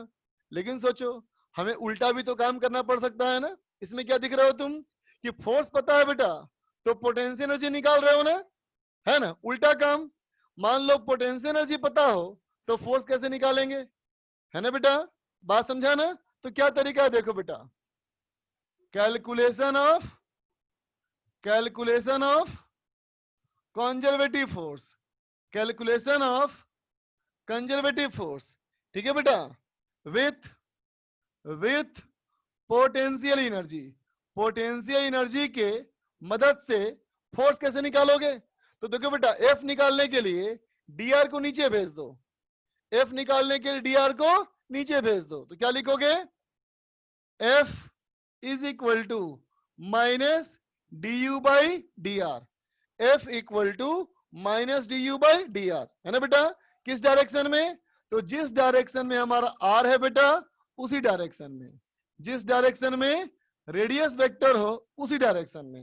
Speaker 1: लेकिन सोचो हमें उल्टा भी तो काम करना पड़ सकता है ना। इसमें क्या दिख रहे हो तुम कि फोर्स पता है बेटा तो पोटेंशियल एनर्जी निकाल रहे हो ना, है ना। उल्टा काम, मान लो पोटेंशियल एनर्जी पता हो तो फोर्स कैसे निकालेंगे, है ना बेटा। बात समझा ना। तो क्या तरीका है देखो बेटा, calculation of conservative force, calculation of conservative force, ठीक है बेटा, with potential energy, potential energy के मदद से फोर्स कैसे निकालोगे। तो देखो बेटा एफ निकालने के लिए डीआर को नीचे भेज दो, एफ निकालने के लिए डीआर को नीचे भेज दो, तो क्या लिखोगे, f is equal to minus d u by d r, f equal to minus d u by d r, है ना बेटा। किस डायरेक्शन में, तो जिस डायरेक्शन में हमारा आर है बेटा उसी डायरेक्शन में, जिस डायरेक्शन में रेडियस वेक्टर हो उसी डायरेक्शन में,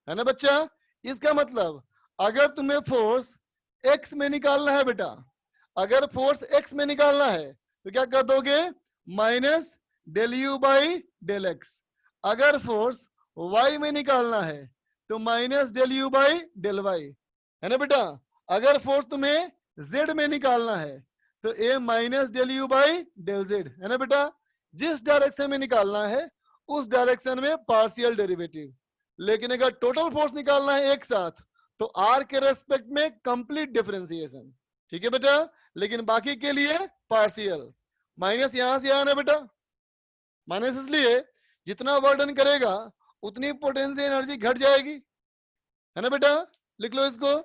Speaker 1: है ना बच्चा। इसका मतलब अगर तुम्हें फोर्स एक्स में निकालना है बेटा, अगर फोर्स एक्स में निकालना है तो क्या कर दोगे, minus del you by del x. अगर फोर्स वाई में निकालना है तो minus del you by del Y, है ना बेटा। अगर फोर्स तुम्हें जेड में निकालना है तो A minus del you by del Z, है ना बेटा। जिस डायरेक्शन में निकालना है उस डायरेक्शन में पार्शियल डेरिवेटिव, लेकिन अगर टोटल फोर्स निकालना है एक साथ तो आर के रेस्पेक्ट में कंप्लीट डिफरेंशिएशन, ठीक है बेटा। लेकिन बाकी के लिए पार्शियल, माइनस यहां से आना बेटा, माइनस इसलिए जितना वर्डन करेगा उतनी पोटेंशियल एनर्जी घट जाएगी, है ना बेटा। लिख लो इसको,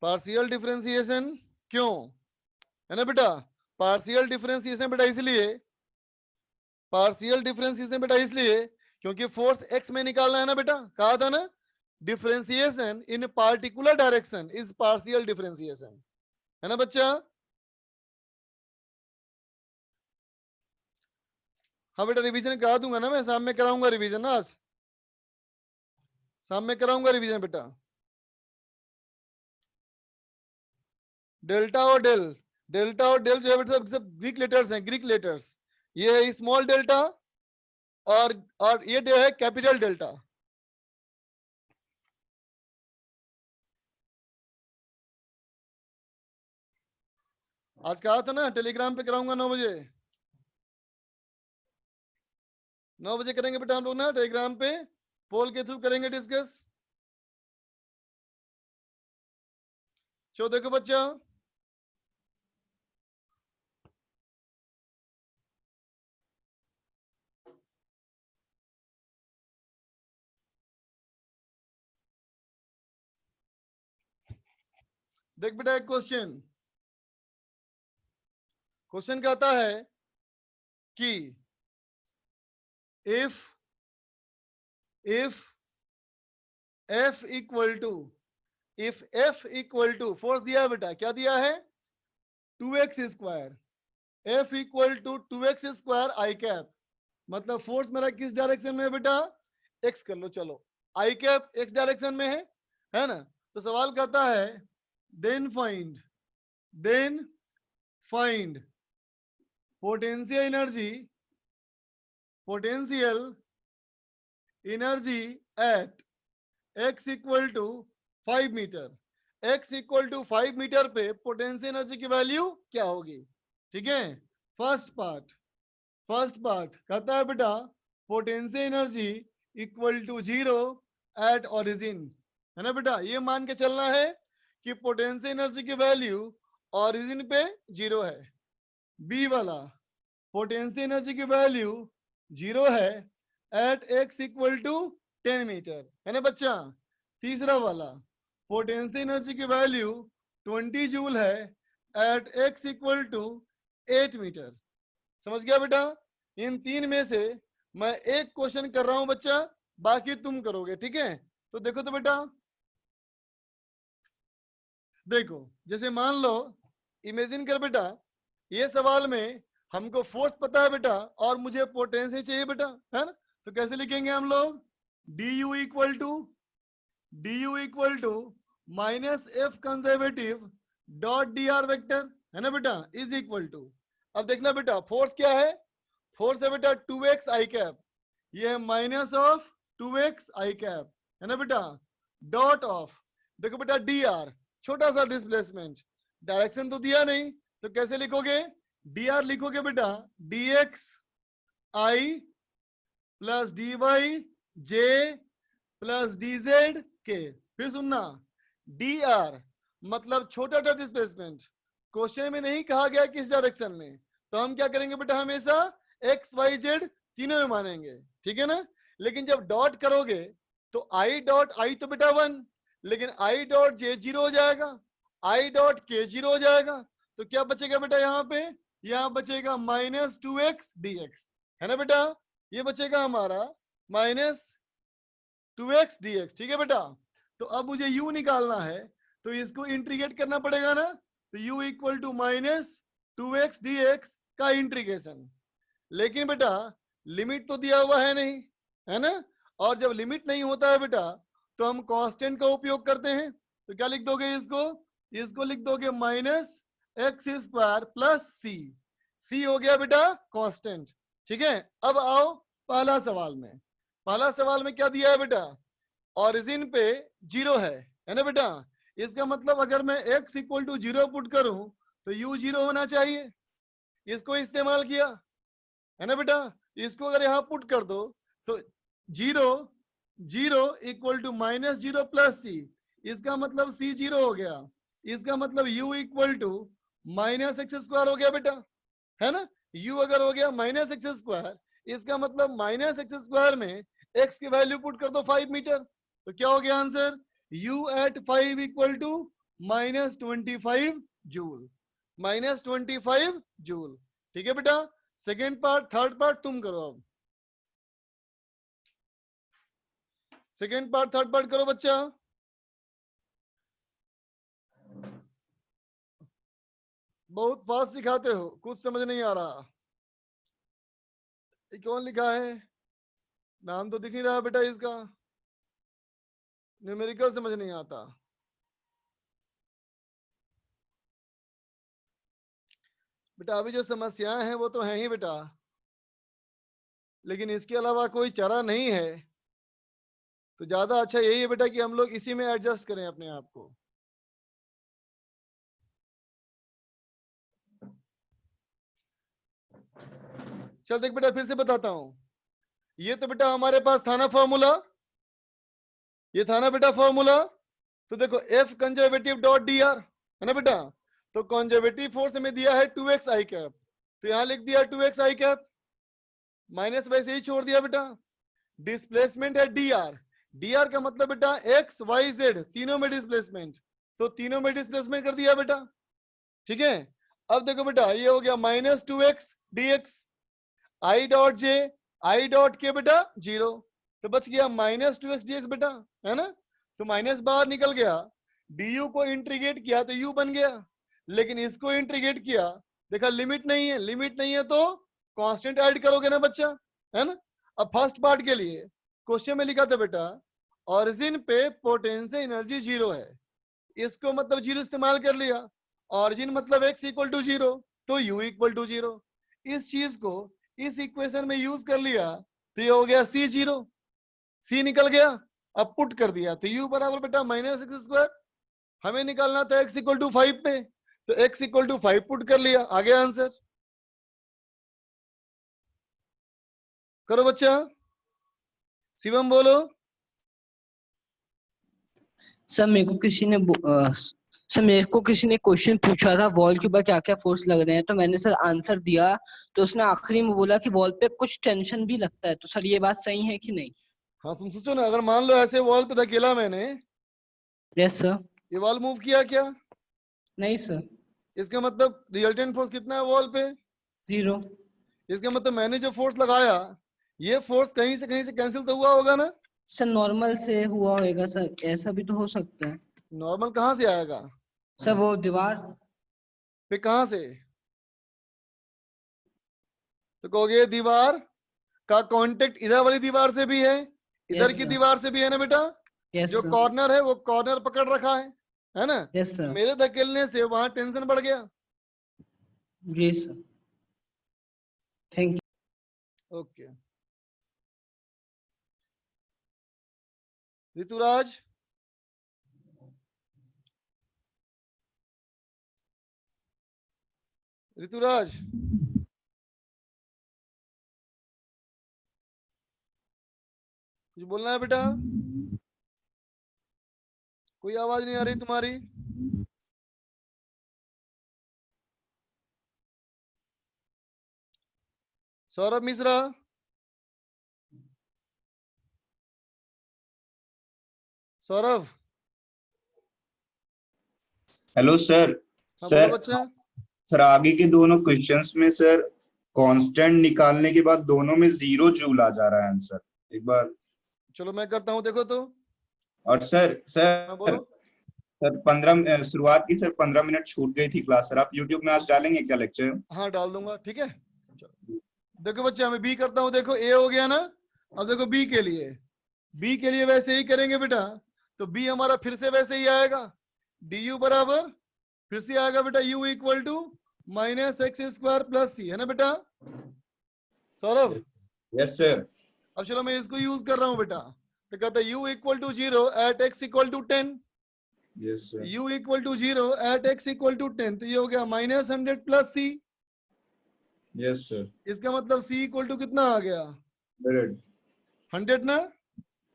Speaker 1: पार्शियल डिफरेंशिएशन क्यों, है ना बेटा। पार्शियल डिफरेंशिएशन बेटा इसलिए, पार्शियल डिफरेंशिएशन बेटा इसलिए क्योंकि फोर्स एक्स में निकालना है ना बेटा, कहा था ना, differentiation in particular direction is partial differentiation, है ना बच्चा। हाँ बेटा रिवीजन करा दूंगा ना, मैं शाम में कराऊंगा रिवीजन ना, आज शाम में कराऊंगा रिवीजन बेटा। डेल्टा और डेल, डेल्टा और डेल जो है बेटा सब ग्रीक लेटर्स हैं, ग्रीक लेटर्स। ये है स्मॉल डेल्टा और ये है कैपिटल डेल्टा। आज कहा था ना टेलीग्राम पे कराऊंगा 9 बजे, 9 बजे करेंगे बेटा हम लोग ना टेलीग्राम पे, पोल के थ्रू करेंगे डिस्कस। चलो देखो बच्चा, देख बेटा एक क्वेश्चन, क्वेश्चन कहता है कि if f equal to, if f equal to, force दिया है बेटा, क्या दिया है 2x square, f equal to 2x square I cap, मतलब फोर्स मेरा किस डायरेक्शन में है बेटा, x कर लो, चलो आई कैप x डायरेक्शन में है ना। तो सवाल कहता है then find potential energy at x equal to 5 metre, x equal to 5 metre पे पोटेंशियल एनर्जी की वैल्यू क्या होगी, ठीक है। फर्स्ट पार्ट कहता है बेटा potential energy equal to 0 at origin, है ना बेटा। ये मान के चलना है कि पोटेंशियल एनर्जी की वैल्यू ओरिजिन पे 0 है। बी वाला पोटेंशियल एनर्जी की वैल्यू 0 है at x equal to 10 metre, है ना बच्चा। तीसरा वाला पोटेंशियल एनर्जी की वैल्यू 20 जूल है at x equal to 8 metre. समझ गया बेटा। इन तीन में से मैं एक क्वेश्चन कर रहा हूं बच्चा, बाकी तुम करोगे, ठीक है। तो देखो तो बेटा, देखो जैसे मान लो, इमेजिन कर बेटा, ये सवाल में हमको फोर्स पता है बेटा और मुझे पोटेंशियल चाहिए बेटा, है ना। तो कैसे लिखेंगे हम लोग, du equal to minus f conservative dot d r vector, है ना बेटा, इज इक्वल टू। अब देखना बेटा फोर्स क्या है, फोर्स है बेटा 2x आई कैप, ये है minus of 2x I cap, है ना बेटा, डॉट ऑफ, देखो बेटा डी आर, छोटा सा डिस्प्लेसमेंट, डायरेक्शन तो दिया नहीं, तो कैसे लिखोगे, डी आर लिखोगे बेटा dx I plus dy j plus dz के। फिर सुनना, डी आर मतलब छोटा सा डिस्प्लेसमेंट, क्वेश्चन में नहीं कहा गया किस डायरेक्शन में, तो हम क्या करेंगे बेटा, हमेशा एक्स वाई जेड तीनों में मानेंगे, ठीक है ना। लेकिन जब डॉट करोगे तो आई डॉट आई तो बेटा 1, लेकिन आई डॉट जे 0 हो जाएगा, आई डॉट के 0 हो जाएगा, तो क्या बचेगा बेटा यहाँ पे, यहाँ बचेगा माइनस 2x dx, है ना बेटा। ये बचेगा हमारा माइनस 2x dx, ठीक है बेटा। तो अब मुझे u निकालना है, तो इसको इंटीग्रेट करना पड़ेगा ना, तो u equal to minus 2x dx का इंटीग्रेशन। लेकिन बेटा लिमिट तो दिया हुआ है नहीं, है ना। और जब लिमिट नहीं होता है बेटा तो हम कांस्टेंट का उपयोग करते हैं, तो क्या लिख दोगे इसको, इसको लिख दोगे माइनस एक्स स्क्वायर प्लस सी हो गया बेटा कांस्टेंट, ठीक है। अब आओ पहला सवाल में, पहला सवाल में क्या दिया है बेटा, ओरिजिन पे 0 है ना बेटा। इसका मतलब अगर मैं x इक्वल टू 0 पुट करूं तो u 0 होना चाहिए, इसको इस्तेमाल किया, है ना बेटा। इसको अगर यहाँ पुट कर दो तो 0 equal to minus 0 plus c, इसका मतलब c 0 हो गया, इसका मतलब u equal to minus x square हो गया बेटा, है ना। u अगर हो गया माइनस एक्स स्क्वायर, इसका मतलब माइनस एक्स स्क्वायर में x की वैल्यू पुट कर दो 5 मीटर, तो क्या हो गया answer, u at 5 equal to minus 25 joule, minus 25 joule, ठीक है बेटा। सेकेंड पार्ट, थर्ड पार्ट तुम करो, अब सेकेंड पार्ट थर्ड पार्ट करो बच्चा। बहुत फास्ट सिखाते हो, कुछ समझ नहीं आ रहा। ये कौन लिखा है, नाम तो दिख नहीं रहा बेटा इसका, न्यूमेरिकल समझ नहीं आता। बेटा अभी जो समस्याएं हैं वो तो हैं ही बेटा, लेकिन इसके अलावा कोई चारा नहीं है, तो ज्यादा अच्छा यही है बेटा कि हम लोग इसी में एडजस्ट करें अपने आप को। चल देख बेटा फिर से बताता हूं, ये तो बेटा हमारे पास था ना फॉर्मूला, ये था ना बेटा फॉर्मूला। तो देखो F conservative dot d r, है ना बेटा। तो कंजर्वेटिव फोर्स में दिया है 2x आई कैप, तो यहां लिख दिया 2x आई कैप, माइनस वैसे ही छोड़ दिया बेटा। डिस्प्लेसमेंट है डी आर, डी आर का मतलब बेटा एक्स वाई जेड तीनों में डिस्प्लेसमेंट, तो तीनों में डिस्प्लेसमेंट कर दिया बेटा, ठीक है। अब देखो बेटा ये हो गया minus 2x dx, I dot J I dot के बेटा 0, तो बच गया माइनस 2x dx बेटा, है ना। तो माइनस बाहर निकल गया, du को इंटीग्रेट किया तो u बन गया, लेकिन इसको इंटीग्रेट किया, देखा लिमिट नहीं है, लिमिट नहीं है तो कांस्टेंट ऐड करोगे ना बच्चा, है ना। अब फर्स्ट पार्ट के लिए क्वेश्चन में लिखा था बेटा ओरिजिन पे पोटेंशियल एनर्जी 0 है, इसको मतलब 0 इस्तेमाल कर लिया, ओरिजिन मतलब x इक्वल टू 0 तो u इक्वल टू 0, इस चीज को इस इक्वेशन में यूज कर लिया तो ये हो गया c 0, c निकल गया। अब पुट कर दिया तो u बराबर बेटा माइनस एक्स स्क्वायर, हमें निकालना था x इक्वल टू 5 पे, तो x इक्वल टू 5 पुट कर लिया, आ गया आंसर। करो बच्चा, शिवम बोलो।
Speaker 5: सर मेरे को किसी ने क्वेश्चन पूछा था वॉल के ऊपर क्या क्या फोर्स लग रहे हैं, तो मैंने सर आंसर दिया, तो उसने आखिरी में बोला कि वॉल पे कुछ टेंशन भी लगता है। तो सर ये बात सही है कि नहीं?
Speaker 1: हाँ तुम सोचो ना, अगर मान लो ऐसे वॉल पे धकेला मैंने,
Speaker 5: यस सर।
Speaker 1: ये वॉल मूव किया क्या?
Speaker 5: नहीं सर।
Speaker 1: इसका मतलब रिजल्टेंट फोर्स कितना है वॉल पे?
Speaker 5: 0।
Speaker 1: इसका मतलब मैंने जो फोर्स लगाया, ये फोर्स कहीं से कैंसिल तो हुआ होगा ना?
Speaker 5: सर नॉर्मल से हुआ होगा सर, ऐसा भी तो हो सकता है।
Speaker 1: नॉर्मल कहाँ से आएगा?
Speaker 5: सर वो दीवार
Speaker 1: फिर कहाँ से? तो कहोगे दीवार का कांटेक्ट इधर वाली दीवार से भी है, इधर
Speaker 5: Yes,
Speaker 1: की
Speaker 5: sir.
Speaker 1: दीवार से भी है ना बेटा?
Speaker 5: यस
Speaker 1: जो
Speaker 5: सर।
Speaker 1: कॉर्नर है वो कॉर्नर पकड़ रखा है ना?
Speaker 5: Yes sir.
Speaker 1: मेरे धकेलने से वहां टेंशन बढ़ गया।
Speaker 5: जी sir, thank you.
Speaker 1: Okay Rituraj, Rituraj कुछ बोलना है बेटा? कोई आवाज नहीं आ रही तुम्हारी। सौरभ मिश्रा, सौरभ।
Speaker 11: Hello sir.
Speaker 1: हाँ बोलो
Speaker 11: सर
Speaker 1: बच्चा।
Speaker 11: सर आगे के दोनों क्वेश्चंस में सर कांस्टेंट निकालने के बाद दोनों में 0 जूल आ जा रहा है आंसर। एक बार
Speaker 1: चलो मैं करता हूँ, देखो तो।
Speaker 11: और सर
Speaker 1: हाँ
Speaker 11: सर
Speaker 1: बोलो।
Speaker 11: सर 15 शुरुआत की सर 15 मिनट छूट गई थी क्लास। सर आप यूट्यूब में आज डालेंगे क्या लेक्चर?
Speaker 1: हाँ डाल दूंगा, ठीक है। चलो। देखो बच्चा, मैं बी करता हूँ, देखो ए हो गया ना। अब देखो बी के लिए वैसे ही करेंगे बेटा। तो बी हमारा फिर से वैसे ही आएगा, डी यू बराबर फिर से आएगा बेटा U equal to -x² plus C, है ना बेटा सौरभ?
Speaker 11: Yes sir.
Speaker 1: अब चलो मैं इसको यूज कर रहा हूँ बेटा। तो कहता है u equal to 0 at x equal to 10।
Speaker 11: Yes sir.
Speaker 1: u equal to 0 at x equal to 10, तो ये हो गया -100 प्लस सी।
Speaker 11: Yes sir.
Speaker 1: इसका मतलब c इक्वल टू कितना आ गया? 100 ना?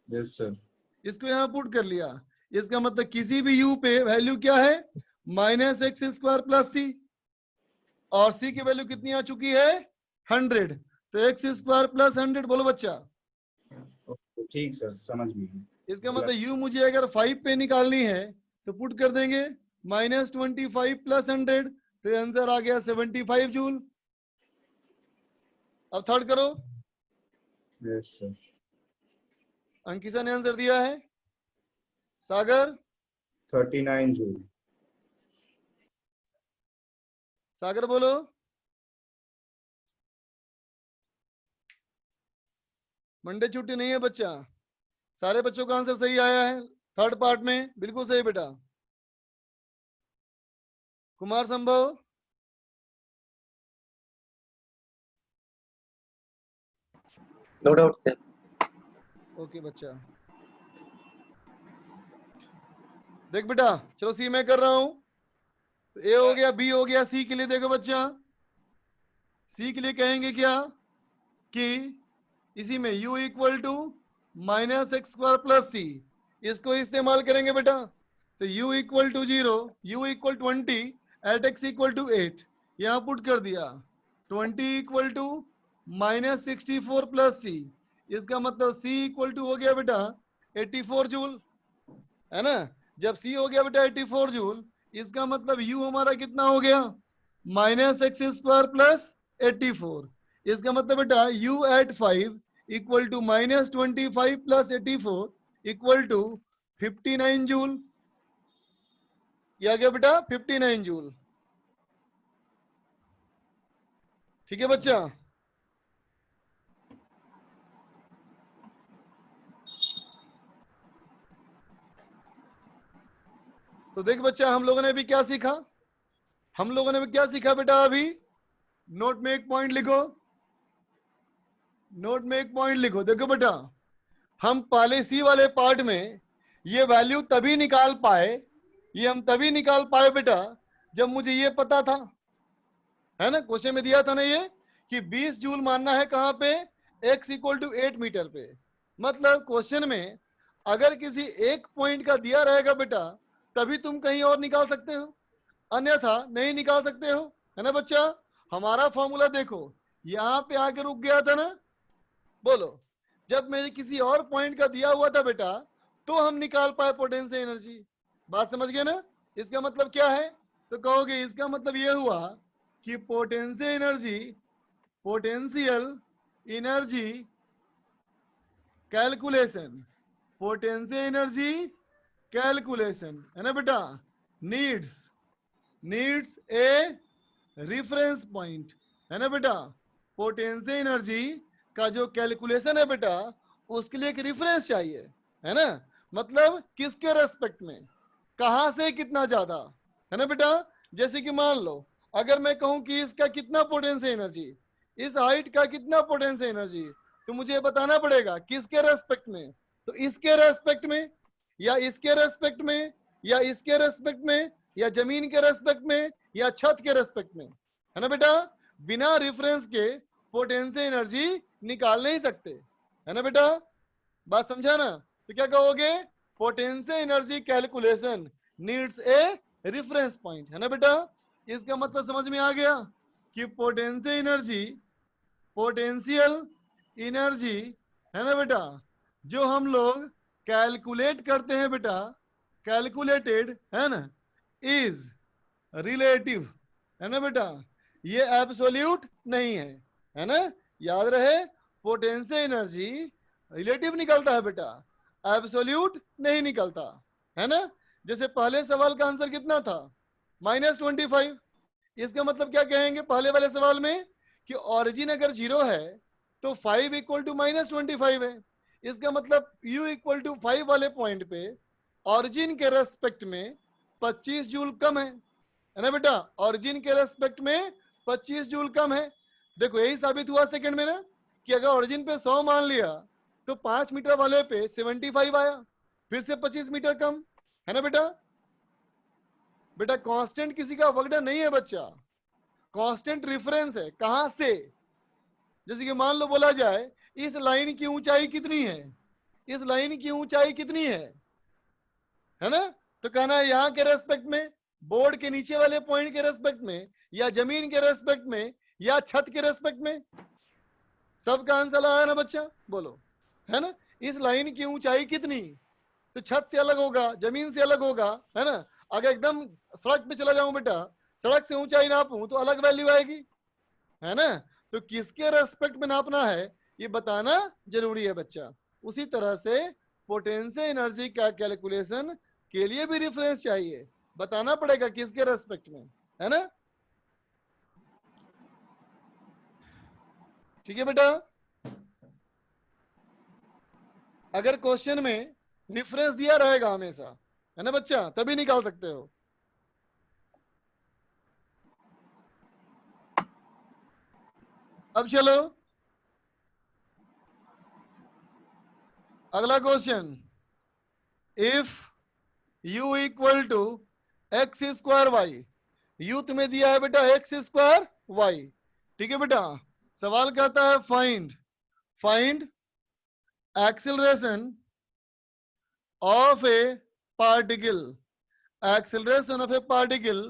Speaker 11: Yes sir.
Speaker 1: इसको यहाँ पुट कर लिया। इसका मतलब किसी भी u पे वैल्यू क्या है? -x² प्लस सी। और c की वैल्यू कितनी आ चुकी है? 100। तो x² प्लस 100 बोलो बच्चा।
Speaker 11: ठीक सर, समझ गए।
Speaker 1: इसका मतलब u मुझे अगर 5 पे निकालनी है तो पुट कर देंगे -25 प्लस 100, तो आंसर आ गया 75 जूल। अब थर्ड करो।
Speaker 11: Yes sir.
Speaker 1: अंकिता ने आंसर दिया है। सागर,
Speaker 11: 39 जूल।
Speaker 1: सागर बोलो। मंडे छुट्टी नहीं है बच्चा। सारे बच्चों का आंसर सही आया है थर्ड पार्ट में, बिल्कुल सही बेटा। कुमार संभव,
Speaker 7: नो डाउट सर।
Speaker 1: ओके बच्चा। देख बेटा, चलो सी मैं कर रहा हूं। तो ए हो गया, बी हो गया, सी के लिए देखो बच्चा। सी के लिए कहेंगे क्या कि इसी में u equal to -x² plus सी, इसको इस्तेमाल करेंगे बेटा। तो u equal to 0, u equal 20 at x equal to 8, यहाँ पुट कर दिया। 20 इक्वल टू -64 प्लस सी, इसका मतलब c इक्वल टू हो गया बेटा 84 जूल, है ना? जब c हो गया बेटा 84 जूल, इसका मतलब u हमारा कितना हो गया? -x² plus 84। इसका मतलब बेटा u at 5 equal to -25 plus 84 equal to 59 joule. ये आ गया बेटा 59 जूल। ठीक है बच्चा? तो देख बच्चा, हम लोगों ने भी क्या सीखा? हम लोगों ने भी क्या सीखा बेटा? अभी नोट में एक पॉइंट लिखो, नोट में एक पॉइंट लिखो। देखो बेटा, हम पॉलिसी वाले पार्ट में ये वैल्यू तभी निकाल पाए, ये हम तभी निकाल पाए बेटा जब मुझे ये पता था, है ना? क्वेश्चन में दिया था ना ये कि 20 जूल मानना है कहां पे? x इक्वल टू 8 मीटर पे। मतलब क्वेश्चन में अगर किसी एक पॉइंट का दिया रहेगा बेटा तभी तुम कहीं और निकाल सकते हो, अन्यथा नहीं निकाल सकते हो, है ना बच्चा। हमारा फॉर्मूला देखो यहाँ पे आके रुक गया था ना, बोलो जब मेरे किसी और पॉइंट का दिया हुआ था बेटा तो हम निकाल पाए पोटेंशियल एनर्जी। बात समझ गए ना। इसका मतलब क्या है, तो कहोगे इसका मतलब ये हुआ कि potential energy calculation, potential energy calculation, है ना बेटा, नीड्स ए रिफरेंस पॉइंट, है ना बेटा। पोटेंशियल एनर्जी का जो कैलकुलेशन है बेटा उसके लिए एक रिफरेंस चाहिए, है ना। मतलब किसके रेस्पेक्ट में, कहां से कितना ज्यादा, है ना बेटा। जैसे कि मान लो अगर मैं कहूं कि इसका कितना पोटेंशियल एनर्जी, इस हाइट का कितना पोटेंशियल एनर्जी, तो मुझे बताना पड़ेगा किसके रेस्पेक्ट में, तो इसके रेस्पेक्ट में या इसके रेस्पेक्ट में या इसके रेस्पेक्ट में या जमीन के रेस्पेक्ट में या छत के रेस्पेक्ट में, है ना बेटा। बिना रेफरेंस के पोटेंशियल एनर्जी निकाल नहीं सकते, है ना बेटा। बात समझा ना। तो क्या कहोगे, potential energy calculation needs a reference point, है ना बेटा। इसका मतलब समझ में आ गया कि पोटेंशियल एनर्जी है ना बेटा, जो हम लोग कैलकुलेट करते हैं बेटा, कैलकुलेटेड है ना, इज रिलेटिव, है ना बेटा, ये एब्सोल्यूट नहीं है ना। याद रहे पोटेंशियल एनर्जी रिलेटिव निकलता है बेटा, एब्सोल्यूट नहीं निकलता, है ना। जैसे पहले सवाल का आंसर कितना था, -25। इसका मतलब क्या कहेंगे पहले वाले सवाल में कि ऑरिजिन अगर 0 है तो 5 इक्वल टू -25 है। इसका मतलब u इक्वल टू 5 वाले पॉइंट पे ऑरिजिन के रेस्पेक्ट में 25 जूल कम है ना बेटा। ऑरिजिन के रेस्पेक्ट में 25 जूल कम है। देखो यही साबित हुआ सेकंड में ना कि अगर ऑरिजिन पे 100 मान लिया तो 5 मीटर वाले पे 75 आया, फिर से 25 मीटर कम, है ना बेटा। बेटा कांस्टेंट किसी का वर्क डन नहीं है बच्चा, कांस्टेंट रेफरेंस है, कहां से। जैसे कि मान लो बोला जाए इस लाइन की ऊंचाई कितनी है, इस लाइन की ऊंचाई कितनी है ना। तो कहना है यहाँ के रेस्पेक्ट में, बोर्ड के नीचे वाले पॉइंट के रेस्पेक्ट में, या जमीन के रेस्पेक्ट में, या छत के रेस्पेक्ट में। सबका आंसर आया ना बच्चा, बोलो, है ना। इस लाइन की ऊंचाई कितनी, तो छत से अलग होगा, जमीन से अलग होगा, है ना। अगर एकदम सड़क पे चला जाऊं बेटा, सड़क से ऊंचाई नापूं तो अलग वैल्यू आएगी, है ना। तो किसके रेस्पेक्ट में नापना है ये बताना जरूरी है बच्चा। उसी तरह से पोटेंशियल एनर्जी का कैलकुलेशन के लिए भी रेफरेंस चाहिए, बताना पड़ेगा किसके रेस्पेक्ट में, है ना। ठीक है बेटा। अगर क्वेश्चन में रेफरेंस दिया रहेगा हमेशा, है ना बच्चा, तभी निकाल सकते हो। अब चलो अगला question. If u equal to x square y, u तुम्हें दिया है बेटा एक्स स्क्वायर वाई, ठीक है बेटा। सवाल कहता है find acceleration of A particle, acceleration of A particle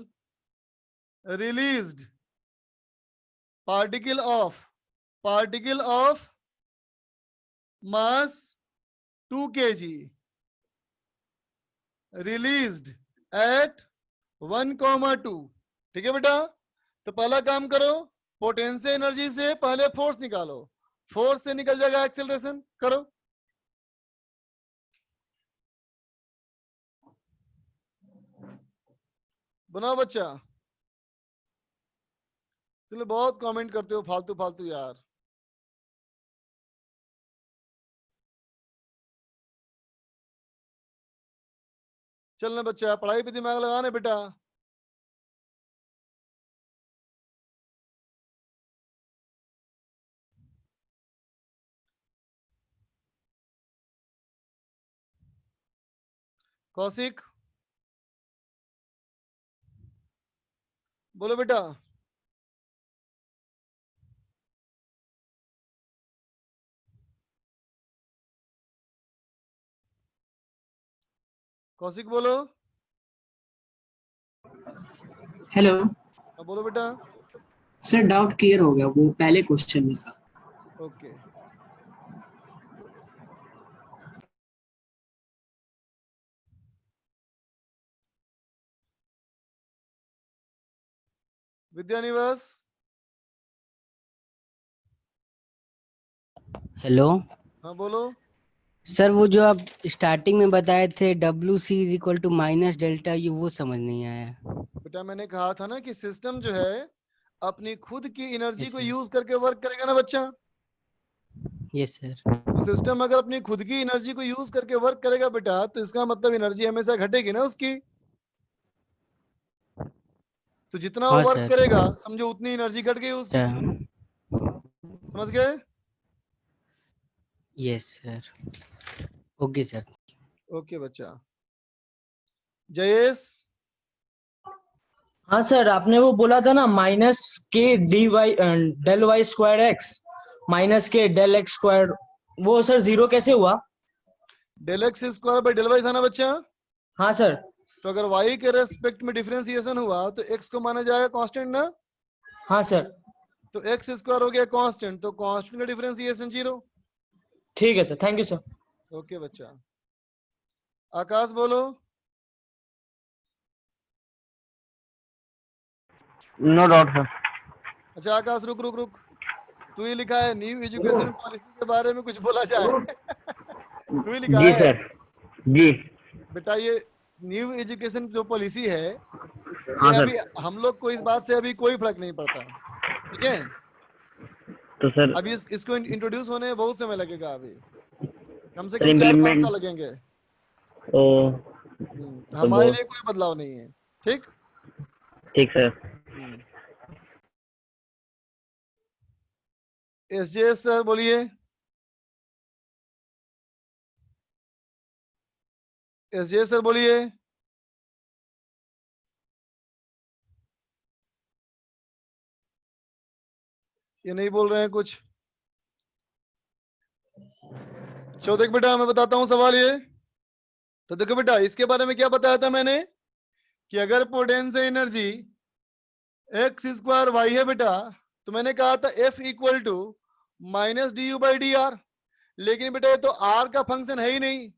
Speaker 1: released, particle of mass 2 kg released at 1,2। ठीक है बेटा। तो पहला काम करो, पोटेंशियल एनर्जी से पहले फोर्स निकालो, फोर्स से निकल जाएगा एक्सेलरेशन, करो। बनाओ बच्चा। चलो बहुत कमेंट करते हो फालतू फालतू यार। चलना बच्चा, पढ़ाई पे दिमाग लगाना बेटा। कौशिक बोलो बेटा। कौशिक बोलो।
Speaker 12: हेलो
Speaker 1: हाँ बोलो बेटा।
Speaker 12: सर, डाउट क्लियर हो गया वो पहले क्वेश्चन में था।
Speaker 1: ओके विद्यानिवास।
Speaker 13: हेलो
Speaker 1: हाँ बोलो।
Speaker 13: सर, वो जो आप स्टार्टिंग में बताए थे WC = माइनस डेल्टा यू, वो समझ नहीं आया।
Speaker 1: बेटा मैंने कहा था ना कि सिस्टम जो है अपनी खुद की एनर्जी
Speaker 13: यस
Speaker 1: को
Speaker 13: सर।
Speaker 1: यूज करके वर्क करेगा ना बच्चा।
Speaker 13: Yes sir.
Speaker 1: तो सिस्टम अगर अपनी खुद की एनर्जी को यूज करके वर्क करेगा बेटा, तो इसका मतलब एनर्जी हमेशा घटेगी ना उसकी। तो जितना वो
Speaker 13: हाँ
Speaker 1: वर्क
Speaker 13: सर।
Speaker 1: करेगा समझो उतनी एनर्जी घट गई उसकी। समझ गए?
Speaker 13: Yes sir. Okay sir.
Speaker 1: Okay बच्चा। जयेश।
Speaker 14: हाँ सर, आपने वो बोला था ना -k del y square x -k del x square, वो सर जीरो कैसे हुआ?
Speaker 1: Del x square by del y था ना बच्चा।
Speaker 14: हाँ सर।
Speaker 1: तो अगर y के रेस्पेक्ट में डिफरेंशिएशन हुआ तो x को माना जाएगा कांस्टेंट ना।
Speaker 14: हाँ सर।
Speaker 1: तो एक्स स्क्वायर हो गया कांस्टेंट, तो कांस्टेंट का डिफरेंशिएशन 0।
Speaker 14: ठीक है sir, thank you sir.
Speaker 1: Okay बच्चा। आकाश बोलो।
Speaker 15: No doubt sir.
Speaker 1: अच्छा आकाश रुक रुक रुक, तू ही लिखा है न्यू एजुकेशन पॉलिसी के बारे में कुछ बोला जाए। तू ही लिखा
Speaker 15: जी
Speaker 1: है।
Speaker 15: सर। जी।
Speaker 1: बेटा ये न्यू एजुकेशन जो पॉलिसी है,
Speaker 15: हाँ
Speaker 1: ये
Speaker 15: सर।
Speaker 1: अभी हम लोग को इस बात से अभी कोई फर्क नहीं पड़ता, ठीक है।
Speaker 15: तो सर
Speaker 1: अभी इसको इंट्रोड्यूस होने में बहुत समय लगेगा, अभी कम से
Speaker 15: सर
Speaker 1: कम 4-5
Speaker 15: इम्प्लीमेंट
Speaker 1: साल लगेंगे।
Speaker 15: ओ तो
Speaker 1: हमारे
Speaker 15: बहुत
Speaker 1: लिए कोई बदलाव नहीं है, ठीक।
Speaker 15: ठीक सर।
Speaker 1: SJ सर बोलिए। SJ सर बोलिए। ये नहीं बोल रहे हैं कुछ। चलो देख बेटा मैं बताता हूं सवाल ये। तो देखो बेटा इसके बारे में क्या बताया था मैंने, कि अगर potential energy x square y है बेटा, तो मैंने कहा था F = -du/dr। लेकिन बेटा ये तो r का फंक्शन है ही नहीं,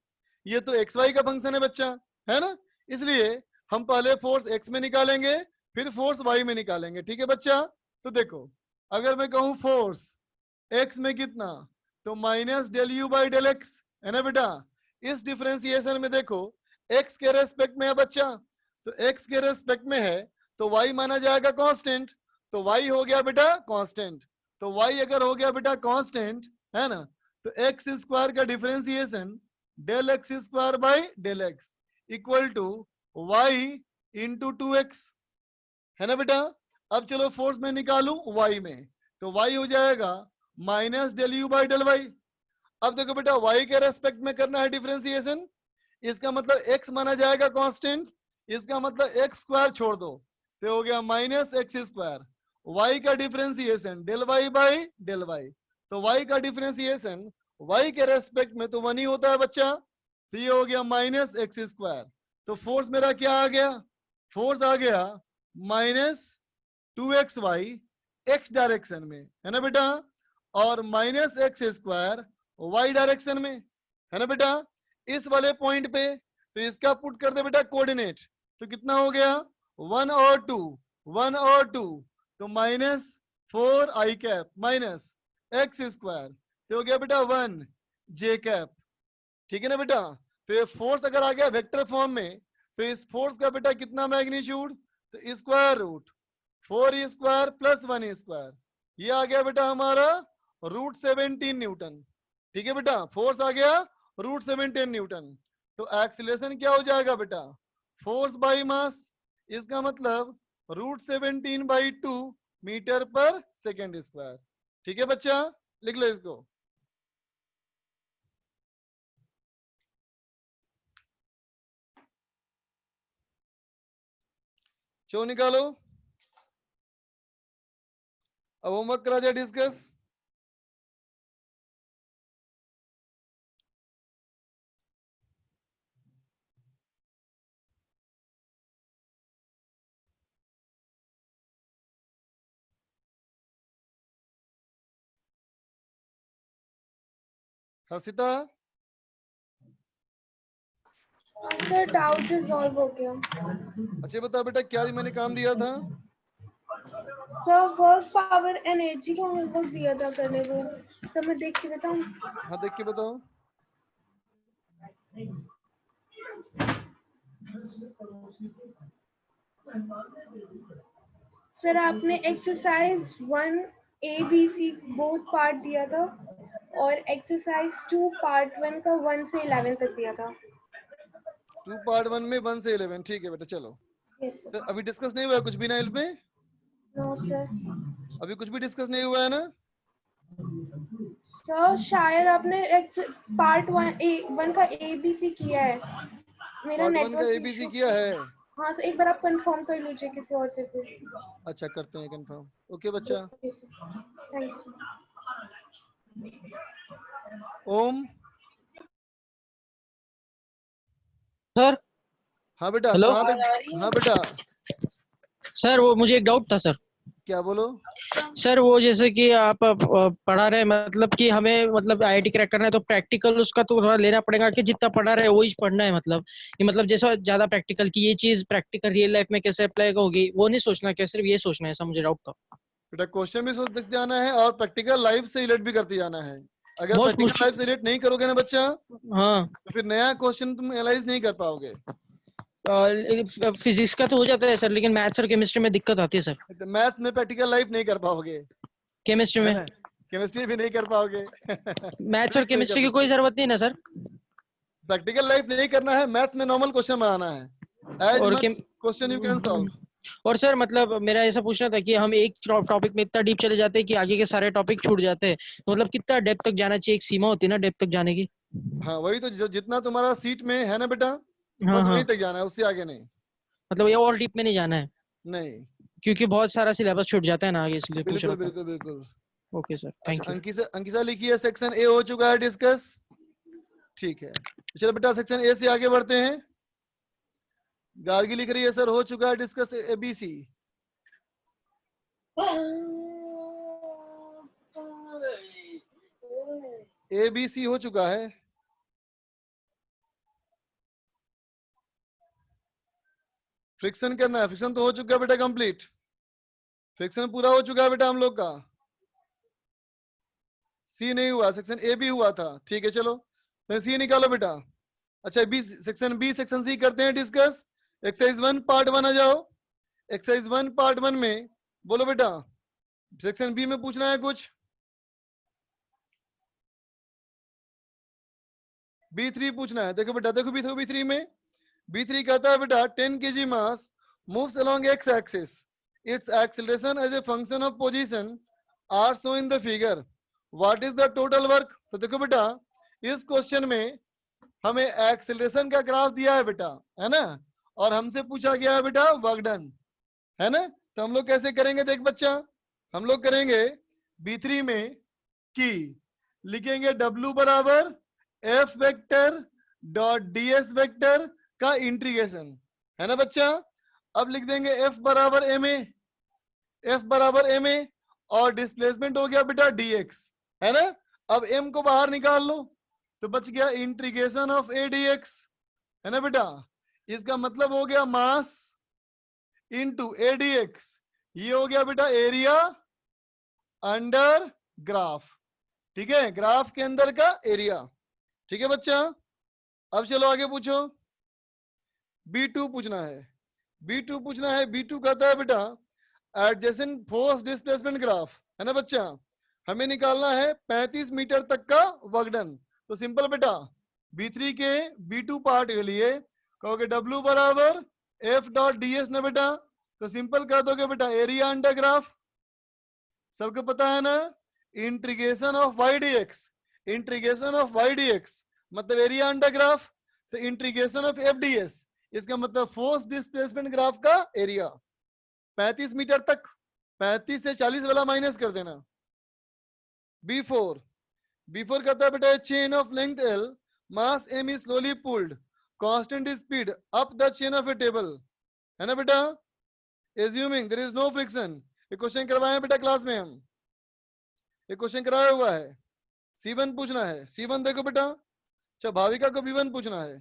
Speaker 1: ये तो xy का फंक्शन है बच्चा, है ना। इसलिए हम पहले फोर्स x में निकालेंगे, फिर फोर्स y में निकालेंगे, ठीक है बच्चा। तो देखो अगर मैं कहूं फोर्स x में कितना, तो -del u/del x है ना बेटा। इस डिफरेंशिएशन में देखो x के रेस्पेक्ट में है बच्चा, तो x के रेस्पेक्ट में है तो y माना जाएगा कांस्टेंट, तो y हो गया बेटा कांस्टेंट। तो y अगर हो गया बेटा कांस्टेंट, है ना, तो एक्स स्क्वायर का differentiation del x square by del x equal to y into 2x, है ना बेटा। अब चलो फोर्स में निकालू y में, तो y हो जाएगा -del u/del y। अब देखो बेटा y के रेस्पेक्ट में करना है डिफरेंशिएशन, इसका मतलब x माना जाएगा कांस्टेंट, इसका मतलब x स्क्वायर छोड़ दो, तो हो गया -x²। y का differentiation del y by del y, तो y का डिफरेंशिएशन y के रेस्पेक्ट में तो 1 ही होता है बच्चा, तो ये हो गया -x²। तो फोर्स मेरा क्या आ गया, फोर्स आ गया -2xy x डायरेक्शन में, है ना बेटा, और -x² y डायरेक्शन में, है ना बेटा। इस वाले पॉइंट पे तो इसका पुट कर दे बेटा कोऑर्डिनेट, तो कितना हो गया 1 और 2, 1 और 2, तो -4i माइनस x², तो हो गया बेटा 1j, ठीक है ना बेटा। तो ये फोर्स अगर आ गया वेक्टर फॉर्म में, तो इस फोर्स का बेटा कितना मैग्नीट्यूड, तो स्क्वायर रूट 4e² + 1e², ये आ गया बेटा हमारा √17 न्यूटन, ठीक है बेटा। फोर्स आ गया √17 न्यूटन। तो एक्सीलरेशन क्या हो जाएगा बेटा, फोर्स बाई मास, इसका मतलब √17/2 मीटर पर सेकेंड स्क्वायर, ठीक है बच्चा, लिख लो इसको। चो निकालो, अब होमवर्क करा जाए discuss. Harshita
Speaker 16: sir doubt resolve हो गया।
Speaker 1: अच्छा बता बेटा क्या मैंने काम दिया था?
Speaker 16: सर वर्क पावर एनर्जी का होमवर्क दिया था करने को। सर मैं देख के बताऊं?
Speaker 1: हाँ देख के बताओ।
Speaker 16: सर आपने एक्सरसाइज 1 ABC बोथ पार्ट दिया था और एक्सरसाइज 2 पार्ट 1 का 1 से 11 तक दिया था।
Speaker 1: 2 पार्ट 1 में 1 से 11 ठीक है बेटा चलो।
Speaker 16: Yes sir.
Speaker 1: तो अभी डिस्कस नहीं हुआ है कुछ भी ना इसमें?
Speaker 16: No sir.
Speaker 1: अभी कुछ भी डिस्कस नहीं हुआ है ना?
Speaker 16: सर शायद आपने पार्ट 1 का ABC किया है। मेरा
Speaker 1: पार्ट 1 का
Speaker 16: नेटवर्क
Speaker 1: ABC
Speaker 16: इशू।
Speaker 1: किया है?
Speaker 16: हाँ सर एक बार आप कंफर्म कर लीजिए किसी और से फिर।
Speaker 1: अच्छा करते हैं कंफर्म। ओके बच्चा।
Speaker 16: Thank you.
Speaker 1: ओम।
Speaker 12: सर
Speaker 1: हाँ बेटा
Speaker 12: हेलो
Speaker 1: कहाँ तक? हाँ बेटा
Speaker 12: सर वो मुझे एक डाउट था सर।
Speaker 1: क्या बोलो?
Speaker 12: सर वो जैसे कि आप पढ़ा रहे मतलब कि हमें मतलब IIT क्रैक करना है तो प्रैक्टिकल उसका तो थोड़ा लेना पड़ेगा कि जितना पढ़ा रहे वही पढ़ना है मतलब कि मतलब जैसा ज्यादा प्रैक्टिकल की ये चीज प्रैक्टिकल रियल लाइफ में कैसे अप्लाई होगी वो नहीं सोचना क्या सिर्फ ये सोचना है ऐसा मुझे डाउट था।
Speaker 1: बेटा क्वेश्चन भी सोचते जाना है और प्रैक्टिकल लाइफ से रिलेट भी करते जाना है। अगर
Speaker 12: बहुत
Speaker 1: प्रैक्टिकल
Speaker 12: मुश्किल।
Speaker 1: लाइफ से रिलेट नहीं करोगे ना बच्चा
Speaker 12: हाँ
Speaker 1: तो फिर नया क्वेश्चन तुम एनालाइज नहीं कर पाओगे।
Speaker 12: फिजिक्स का तो हो जाता है सर लेकिन मैथ्स और केमिस्ट्री में दिक्कत आती है सर।
Speaker 1: मैथ्स में प्रैक्टिकल लाइफ नहीं कर पाओगे
Speaker 12: केमिस्ट्री
Speaker 1: है
Speaker 12: में
Speaker 1: ना? केमिस्ट्री भी नहीं कर पाओगे।
Speaker 12: मैथ्स और
Speaker 1: फिजिक्स नहीं कर
Speaker 12: केमिस्ट्री की कोई
Speaker 1: सकते।
Speaker 12: जरूरत नहीं ना सर।
Speaker 1: प्रैक्टिकल लाइफ नहीं करना है। मैथ्स में नॉर्मल क्वेश्चन में आना है। एज
Speaker 12: और
Speaker 1: much question you can solve.
Speaker 12: और सर मतलब मेरा ऐसा पूछना था कि हम एक टॉपिक में इतना डीप चले जाते हैं कि आगे के सारे टॉपिक छूट जाते हैं तो मतलब कितना डेप्थ तक जाना चाहिए एक सीमा होती है ना डेप्थ तक जाने की।
Speaker 1: हाँ वही तो जितना तुम्हारा सीट में है ना बेटा
Speaker 12: हाँ
Speaker 1: बस
Speaker 12: हाँ
Speaker 1: वहीं तक जाना है उससे आगे नहीं।
Speaker 12: मतलब ये और डीप में नहीं जाना है
Speaker 1: नहीं
Speaker 12: क्योंकि बहुत सारा सिलेबस छूट जाता है ना आगे इसलिए पूछ
Speaker 1: बिल्कुल
Speaker 12: रहा था।
Speaker 1: बिल्कुल बिल्कुल।
Speaker 12: ओके सर
Speaker 1: अच्छा
Speaker 12: थैंक यू।
Speaker 1: अंकिता लिखी है सेक्शन ए हो चुका है डिस्कस। ठीक है चलो बेटा सेक्शन ए से आगे बढ़ते हैं। गार्गी लिख रही है सर हो चुका है डिस्कस ABC। ABC हो चुका है। फ्रिक्शन करना है। फ्रिक्शन तो हो चुका है बेटा कंप्लीट। फ्रिक्शन पूरा हो चुका है बेटा हम लोग का। सी नहीं हुआ सेक्शन ए भी हुआ था। ठीक है चलो सी निकालो बेटा। अच्छा बी सेक्शन सी करते हैं डिस्कस। एक्सरसाइज 1 पार्ट 1 आ जाओ। एक्सरसाइज 1 पार्ट 1 में बोलो बेटा सेक्शन बी में पूछना है कुछ। B3 पूछना है। देखो बेटा देखो B3 में B3 कहता है बेटा 10 kg mass moves along x axis. Its acceleration as a function of position are shown in the figure. What is the total work? तो देखो बेटा इस क्वेश्चन में हमें एक्सेलरेशन का ग्राफ दिया है बेटा है ना और हमसे पूछा गया है बेटा वर्क डन है ना। तो हम लोग कैसे करेंगे देख बच्चा हम लोग करेंगे B3 में कि लिखेंगे W बराबर F vector dot DS vector का इंटीग्रेशन है ना बच्चा। अब लिख देंगे F बराबर ma और डिस्प्लेसमेंट हो गया बेटा dx है ना। अब m को बाहर निकाल लो तो बच गया इंटीग्रेशन ऑफ a dx है ना बेटा। इसका मतलब हो गया मास इनटू a dx। ये हो गया बेटा एरिया अंडर ग्राफ। ठीक है ग्राफ के अंदर का एरिया। ठीक है बच्चा। अब चलो आगे पूछो। B2 पूछना है। B2 कहता है बेटा एडजेसेंट फोर्स डिस्प्लेसमेंट ग्राफ है ना बच्चा। हमें निकालना है 35 मीटर तक का वर्क डन। तो सिंपल बेटा B3 के B2 पार्ट के लिए कहोगे W बराबर F डॉट DS ना बेटा। तो सिंपल कर दोगे बेटा एरिया अंडर ग्राफ। सबको पता है ना इंटीग्रेशन ऑफ y dx मतलब एरिया अंडर ग्राफ। तो इंटीग्रेशन ऑफ FDS इसका मतलब फोर्स डिस्प्लेसमेंट ग्राफ का एरिया। 35 मीटर तक 35 से 40 वाला माइनस कर देना। B4 कहता है बेटा chain of length L mass M is slowly pulled constant speed up the chain of a table है ना बेटा। assuming there is no friction। ये क्वेश्चन करवाए बेटा क्लास में हम ये क्वेश्चन कराया हुआ है। C1 पूछना है। C1 देखो बेटा। अच्छा भाविका को B1 पूछना है।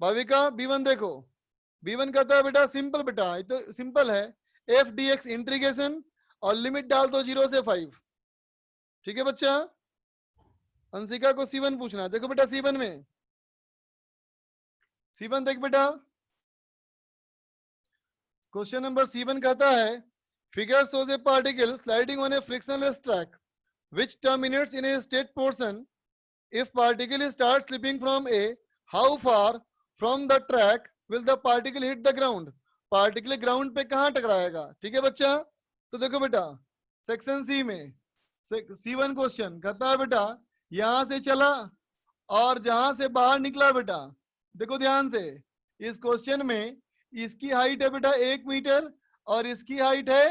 Speaker 1: भाविका B1 देखो। B1 कहता है बेटा सिंपल, बेटा ये तो सिंपल है, f dx इंटीग्रेशन और लिमिट डाल दो 0 से 5। ठीक है बच्चा। अंशिका को C1 पूछना है। देखो बेटा C1 में, C1 देख बेटा। क्वेश्चन नंबर C1 कहता है figure shows a particle sliding on a frictionless track which terminates in a straight portion. If particle starts slipping from A, how far from the track will the particle hit the ground? Particle ground पे कहाँ टकराएगा? ठीक है बच्चा। तो देखो बेटा section C में C1 question कहता है बेटा यहां से चला और जहां से बाहर निकला बेटा, देखो ध्यान से, इस क्वेश्चन में इसकी हाइट है बेटा 1 मीटर और इसकी हाइट है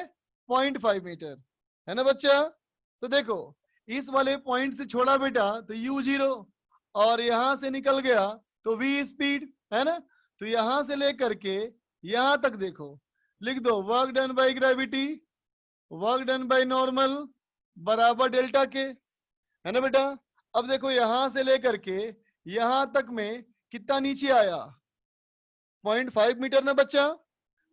Speaker 1: 0.5 मीटर, है ना बच्चा। तो देखो इस वाले पॉइंट से छोड़ा बेटा तो u0 और यहां से निकल गया तो v स्पीड, है ना। तो यहां से लेकर के यहां तक देखो, लिख दो work done by gravity, work done by normal बराबर डेल्टा के, है ना बेटा। अब देखो यहां से लेकर के यहां तक में कितना नीचे आया, 0.5 मीटर ना बच्चा।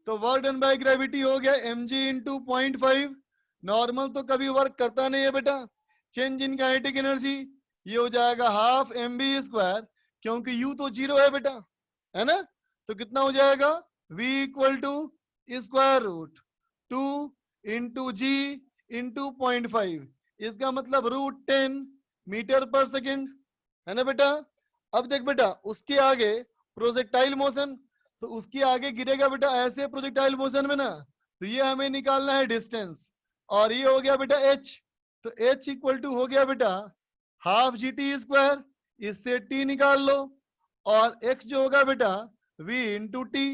Speaker 1: तो वर्क डन बाय ग्रेविटी हो गया mg इंटू 0.5। नॉर्मल तो कभी वर्क करता नहीं है बेटा। चेंज इन काइनेटिक एनर्जी ये हो जाएगा हाफ mv², क्योंकि u तो 0 है बेटा, है ना। तो कितना हो जाएगा v equal to square root 2 into g into 0.5, इसका मतलब √10 मीटर पर सेकेंड, है ना बेटा। अब देख बेटा उसके आगे प्रोजेक्टाइल मोशन, तो उसके आगे गिरेगा बेटा ऐसे प्रोजेक्टाइल मोशन में ना, तो ये हमें निकालना है डिस्टेंस, और ये हो गया बेटा h। तो h इक्वल टू हो गया बेटा हाफ GT², इससे t निकाल लो, और x जो होगा बेटा v into T.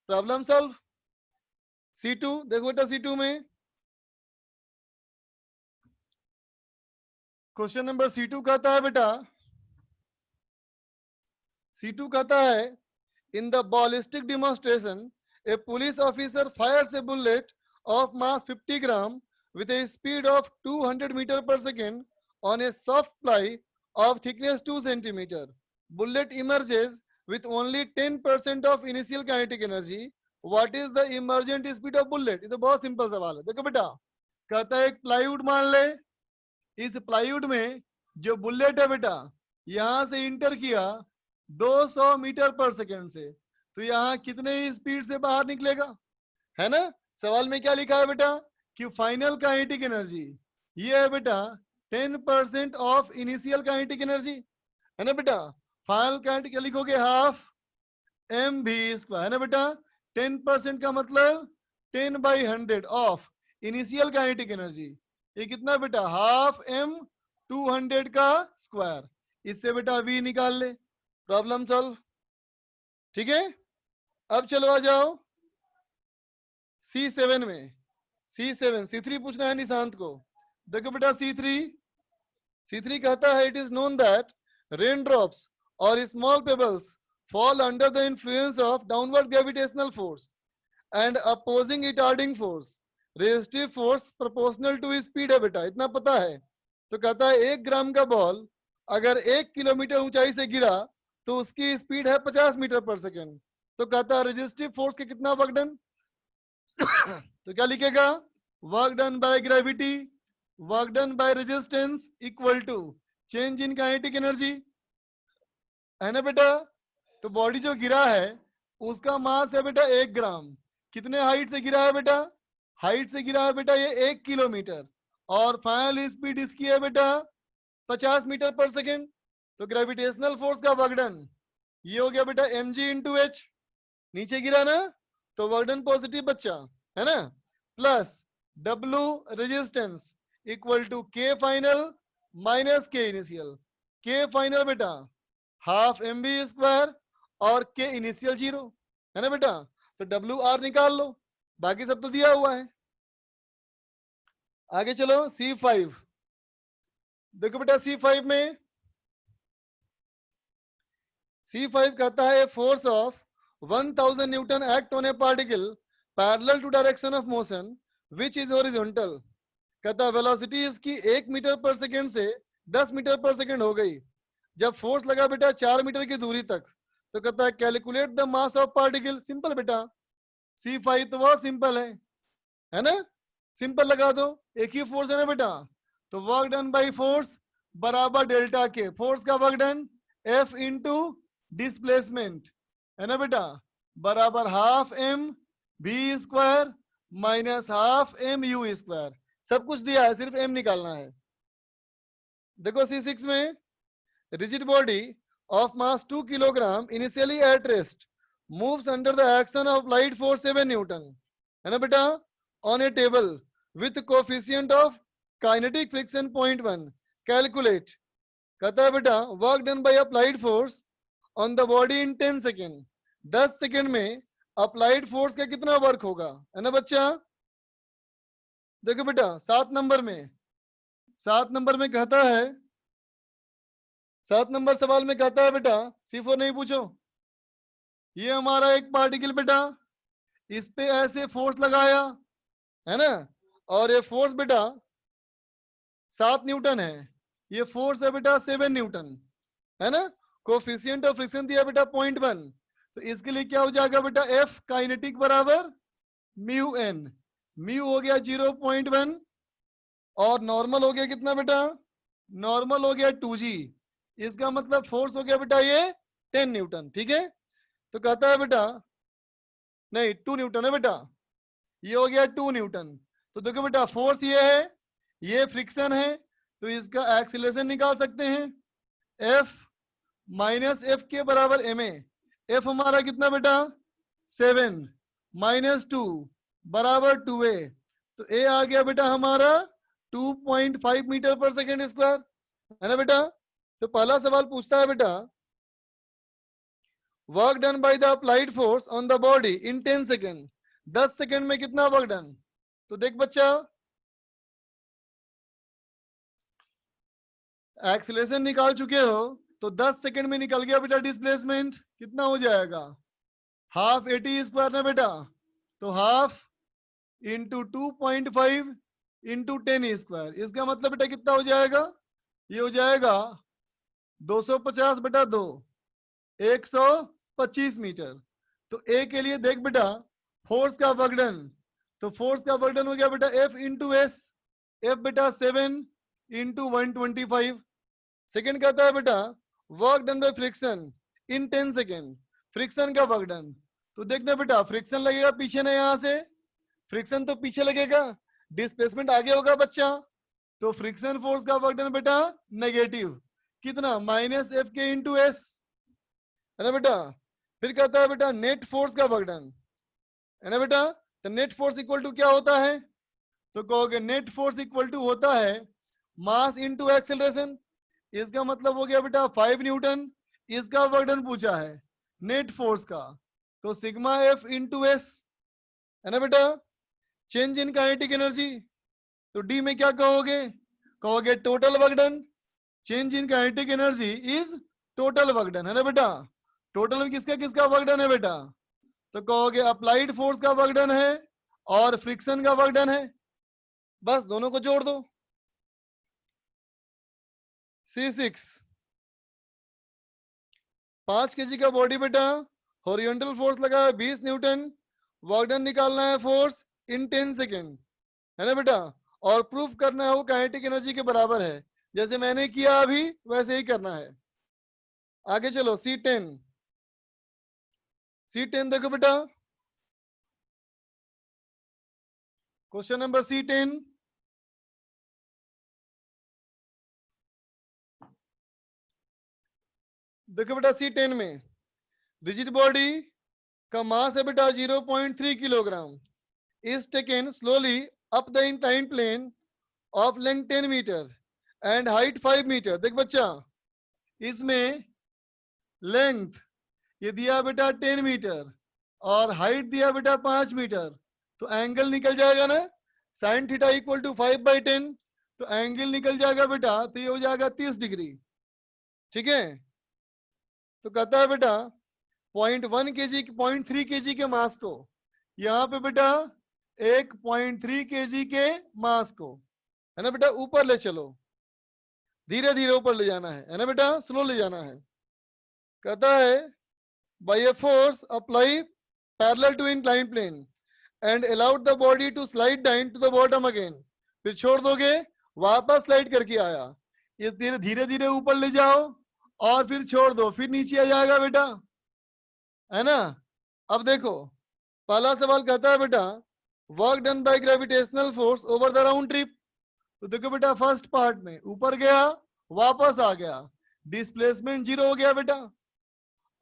Speaker 1: Problem solve. C2 देखो बेटा, C2 में क्वेश्चन नंबर C2 कहता है बेटा, C2 कहता है in the ballistic demonstration a police officer fires a bullet of mass 50 gram with a speed of 200 meter per second on a soft ply of thickness 2 centimeter. Bullet emerges with only 10% of initial kinetic energy. What is the emergent speed of bullet? ये तो बहुत simple सवाल है। देखो बेटा कहता है एक प्लाईवुड मान ले, इस प्लाईवुड में जो बुलेट है बेटा यहां से इंटर किया 200 मीटर पर सेकेंड से, तो यहाँ कितने स्पीड से बाहर निकलेगा, है ना। सवाल में क्या लिखा है बेटा कि फाइनल काइनेटिक एनर्जी ये है बेटा 10% ऑफ इनिशियल काइनेटिक एनर्जी, है ना बेटा। फाइनल काइनेटिक लिखोगे हाफ mv², है ना बेटा। 10% का मतलब 10/100 ऑफ इनिशियल काइनेटिक एनर्जी, ये कितना बेटा हाफ m 200 का स्क्वायर, इससे बेटा v निकाल ले। Problem solve. ठीक है। अब चलो आ जाओ C7 में। C3 पूछना है निशांत को। देखो बेटा C3 कहता है it is known that rain drops और small pebbles fall under the influence of downward gravitational force and opposing retarding force. Resistive force proportional to speed है बेटा, इतना पता है। तो कहता है 1 ग्राम का बॉल अगर 1 किलोमीटर ऊंचाई से गिरा तो उसकी स्पीड है 50 मीटर पर सेकेंड। तो कहता है रेजिस्टिव फोर्स के कितना वर्क डन तो क्या लिखेगा work done by gravity, work done by resistance equal to change in kinetic energy, है ना बेटा। तो बॉडी जो गिरा है उसका मास है बेटा 1 ग्राम। कितने हाइट से गिरा है बेटा, हाइट से गिरा है बेटा ये 1 किलोमीटर, और फाइनल स्पीड इसकी है बेटा 50 मीटर पर सेकेंड। तो ग्रेविटेशनल फोर्स का वर्कडन ये हो गया बेटा mg इंटू एच, नीचे गिरा ना तो वर्कडन पॉजिटिव बच्चा, है ना, plus w resistance equal to k final minus k initial. k final बेटा हाफ mv² और k इनिशियल 0, है ना बेटा। तो WR निकाल लो, बाकी सब तो दिया हुआ है। आगे चलो C5। देखो बेटा C5 में C5 कहता है force of 1000 newton act on a particle parallel to direction of motion which is horizontal. कहता है वेलोसिटी इसकी 1 मीटर पर सेकेंड से 10 मीटर पर सेकंड हो गई। जब फोर्स लगा बेटा 4 मीटर की दूरी तक, तो कहता है calculate the mass of particle. Simple बेटा, C5 तो बहुत सिंपल है ना, सिंपल लगा दो, एक ही फोर्स है ना बेटा। तो वर्क डन बाई फोर्स बराबर डेल्टा के, फोर्स का work done F into displacement है ना बेटा, बराबर half m v square minus half m u square. सब कुछ दिया है, सिर्फ m निकालना है। देखो C6 में rigid body of mass 2 kilogram initially at rest moves under the action of applied force 7 Newton है ना बेटा, on a table with coefficient of kinetic friction 0.1 calculate। कहता है बेटा work done by applied force on the body in 10 second, 10 second में applied force का कितना work होगा, है ना बच्चा। देखो बेटा 7 नंबर में, 7 नंबर में कहता है, 7 नंबर सवाल में कहता है बेटा, C4 नहीं पूछो, ये हमारा एक पार्टिकल बेटा, इस पे ऐसे फोर्स लगाया है ना, और ये फोर्स बेटा 7 न्यूटन है, ये फोर्स है बेटा 7 न्यूटन है ना, कोफिशिएंट ऑफ फ्रिक्शन दिया बेटा 0.1, तो इसके लिए क्या हो जाएगा बेटा, F काइनेटिक बराबर म्यू n, म्यू हो गया 0.1 और नॉर्मल हो गया कितना बेटा, नॉर्मल हो गया 2g, इसका मतलब फोर्स हो गया बेटा ये 10 न्यूटन। ठीक है, तो कहता है बेटा नहीं 2 न्यूटन है बेटा, ये हो गया 2 न्यूटन। तो देखो बेटा फोर्स ये है, ये फ्रिक्शन है, तो इसका एक्सीलरेशन निकाल सकते हैं, F माइनस एफ के बराबर एम ए। एफ हमारा कितना बेटा 7 माइनस 2 बराबर 2a, तो a आ गया बेटा हमारा 2.5 मीटर पर सेकेंड स्क्वायर है ना बेटा। तो पहला सवाल पूछता है बेटा work done by the applied force on the body in 10 second, 10 second में कितना वर्क डन। तो देख बच्चा एक्सीलरेशन निकाल चुके हो, तो 10 सेकेंड में निकल गया बेटा डिस्प्लेसमेंट, कितना हो जाएगा हाफ 80 स्क्वायर ना बेटा, तो हाफ इंटू 2.5 इंटू 10 स्क्वायर, इसका मतलब बेटा कितना हो जाएगा, ये हो जाएगा 250 बेटा 2, 125 मीटर। तो ए के लिए देख बेटा फोर्स का वर्कडन, तो फोर्स का वर्कडन हो गया बेटा F इंटू एस, एफ बेटा 7 इंटू 125। सेकेंड कहता है बेटा work done by friction in 10 second, friction का वर्क डन। तो देखना बेटा फ्रिक्शन लगेगा पीछे ना, यहाँ से फ्रिक्शन तो पीछे लगेगा, डिस्प्लेसमेंट आगे होगा बच्चा, तो फ्रिक्शन फोर्स का वर्क डन बेटा नेगेटिव, कितना माइनस एफ के इंटू एस है ना बेटा। फिर कहता है बेटा नेट फोर्स का वर्क डन है ना बेटा, तो नेट फोर्स इक्वल टू क्या होता है, तो कहोगे नेट फोर्स इक्वल टू होता है मास इंटू एक्सेलरेशन, इसका मतलब हो गया बेटा 5 न्यूटन, इसका वर्क डन पूछा है नेट फोर्स का, तो सिग्मा एफ इंटू एस है ना बेटा। चेंज इन काइनेटिक एनर्जी, तो डी में क्या कहोगे, कहोगे total work done, change in kinetic energy is total work done है ना बेटा। टोटल में किसका किसका वर्क डन है बेटा, तो कहोगे अप्लाइड फोर्स का वर्क डन है और फ्रिक्शन का वर्क डन है, बस दोनों को जोड़ दो। C6 5 kg का बॉडी बेटा, हॉरिजॉन्टल फोर्स लगा है 20 न्यूटन, वर्क डन निकालना है फोर्स इन 10 सेकेंड है ना बेटा, और प्रूफ करना है वो काइनेटिक एनर्जी के बराबर है, जैसे मैंने किया अभी वैसे ही करना है। आगे चलो C10, C10 देखो बेटा, क्वेश्चन नंबर C10, देखो बेटा C10 में रिजिड बॉडी का मास है बेटा 0.3 kilogram, is taken slowly up the inclined plane of length 10 metre and height 5 metre. देख बच्चा इसमें लेंथ ये दिया बेटा 10 मीटर और हाइट दिया बेटा 5 मीटर, तो एंगल निकल जाएगा ना, साइन थीटा इक्वल टू 5/10, तो एंगल निकल जाएगा बेटा, तो ये हो जाएगा 30 डिग्री। ठीक है, तो कहता है बेटा 0.1 kg 0.3 kg के मास को, यहाँ पे बेटा 1.3 kg के मास को है ना बेटा ऊपर ले चलो, धीरे धीरे ऊपर ले जाना है ना बेटा, स्लो ले जाना है। कहता है by a force apply parallel to inclined plane and allowed the body to slide down to the bottom again। फिर छोड़ दोगे, वापस स्लाइड करके आया, इस धीरे धीरे ऊपर ले जाओ और फिर छोड़ दो, फिर नीचे आ जाएगा बेटा, है ना। अब देखो पहला सवाल कहता है बेटा work done by gravitational force over the round trip. तो देखो बेटा फर्स्ट पार्ट में ऊपर गया वापस आ गया, डिस्प्लेसमेंट 0 हो गया बेटा,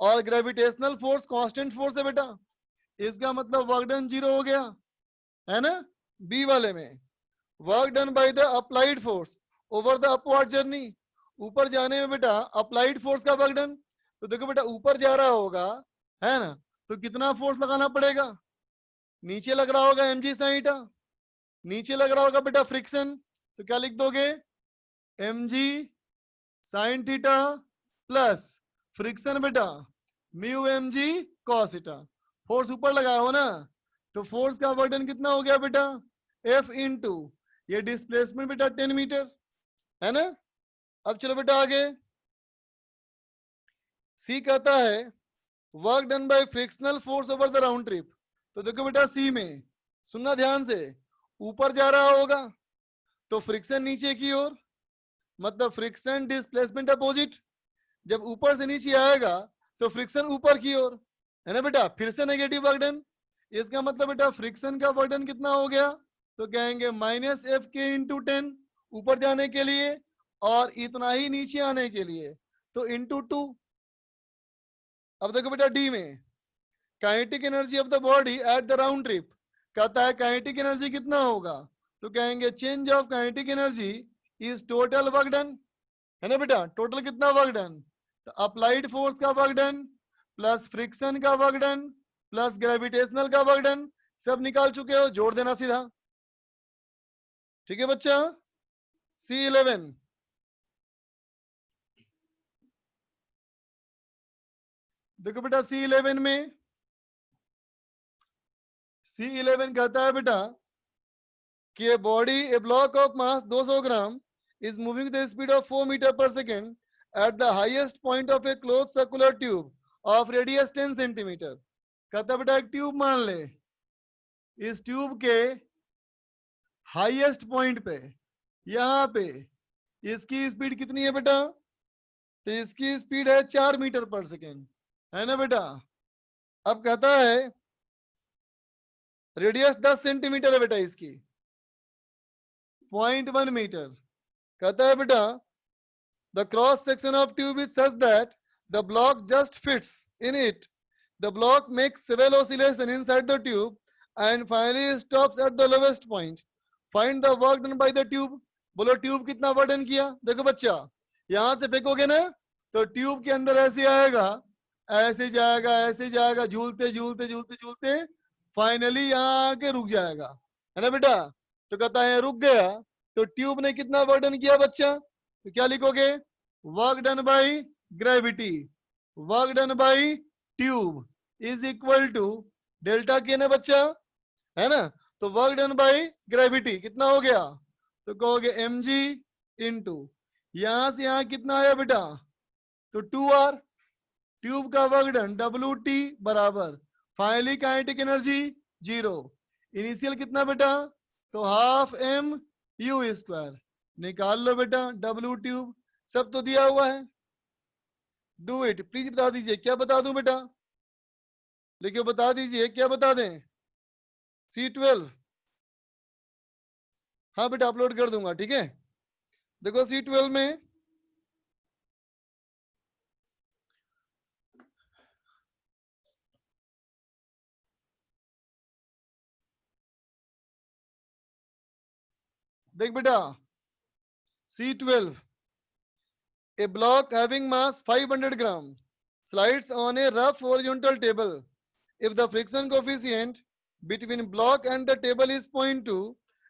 Speaker 1: और ग्रेविटेशनल फोर्स कांस्टेंट फोर्स है बेटा, इसका मतलब वर्क डन 0 हो गया, है ना। बी वाले में work done by the applied force over the upward journey, ऊपर जाने में बेटा अप्लाइड फोर्स का वर्क डन। तो देखो बेटा ऊपर जा रहा होगा, है ना, तो कितना फोर्स लगाना पड़ेगा, नीचे लग रहा होगा mg sin थीटा, नीचे लग रहा होगा बेटा फ्रिक्शन, तो क्या लिख दोगे mg sin theta plus friction बेटा mu mg cos theta. Force ऊपर लगाया हो ना, तो फोर्स का वर्डन कितना हो गया बेटा F इंटू ये डिस्प्लेसमेंट बेटा 10 मीटर, है ना। अब चलो बेटा आगे, सी कहता है work done bye frictional force over the round trip. तो देखो बेटा सी में सुनना ध्यान से, ऊपर जा रहा होगा तो फ्रिक्शन नीचे की ओर, मतलब फ्रिक्शन डिस्प्लेसमेंट अपोजिट, जब ऊपर से नीचे आएगा तो फ्रिक्शन ऊपर की ओर, है ना बेटा, फिर से नेगेटिव वर्क डन। इसका मतलब बेटा फ्रिक्शन का वर्क डन कितना हो गया, तो कहेंगे माइनस एफ के इंटू 10 ऊपर जाने के लिए, और इतना ही नीचे आने के लिए तो इंटू 2। अब देखो बेटा डी में kinetic energy of the body at the round trip, कहता है काइनेटिक एनर्जी कितना होगा, तो कहेंगे change of kinetic energy is total work done, है ना बेटा, टोटल कितना वर्क डन, तो अप्लाइड फोर्स का वर्क डन प्लस फ्रिक्शन का वर्क डन प्लस ग्रेविटेशनल का वर्क डन, सब निकाल चुके हो, जोड़ देना सीधा। ठीक है बच्चा। C11 देखो बेटा C11 में, C11 कहता है बेटा कि a body a block of mass 200 gram is moving with the speed of 4 meter per second at the highest point of a closed circular tube of radius 10 centimeter। कहता है बेटा एक ट्यूब मान ले, इस ट्यूब के हाईएस्ट पॉइंट पे यहाँ पे इसकी स्पीड कितनी है बेटा, तो इसकी स्पीड है 4 मीटर पर सेकेंड, है ना बेटा। अब कहता है रेडियस 10 सेंटीमीटर है बेटा इसकी, 0.1 मीटर। कहता है बेटा the cross section of tube is such that the block just fits in it, the block makes several oscillation inside the tube and finally stops at the lowest point. Find the work done by the tube. बोलो tube कितना work done किया। देखो बच्चा यहां से फेंकोगे ना तो tube के अंदर ऐसे आएगा, ऐसे जाएगा, झूलते झूलते झूलते झूलते फाइनली यहाँ आके रुक जाएगा, है ना बेटा। तो कहता है रुक गया, तो ट्यूब ने कितना वर्क डन किया बच्चा, तो क्या लिखोगे work done by gravity, work done by tube is equal to delta k ना बच्चा, है ना। तो वर्क डन बाय ग्रेविटी कितना हो गया, तो कहोगे mg इंटू यहां से यहां कितना आया बेटा, तो 2r, ट्यूब का वर्क डन wt बराबर फाइनली काइनेटिक एनर्जी 0, इनिशियल कितना बेटा, तो हाफ m u स्क्वायर, निकाल लो बेटा w ट्यूब, सब तो दिया हुआ है। डू इट प्लीज, बता दीजिए क्या बता दूं बेटा, लिखिए बता दीजिए क्या बता दें। C12 हाँ बेटा अपलोड कर दूंगा, ठीक है। देखो C12 में देख बेटा C12 a block having mass 500 gram slides on a rough horizontal table. If the friction coefficient between block and the table is 0.2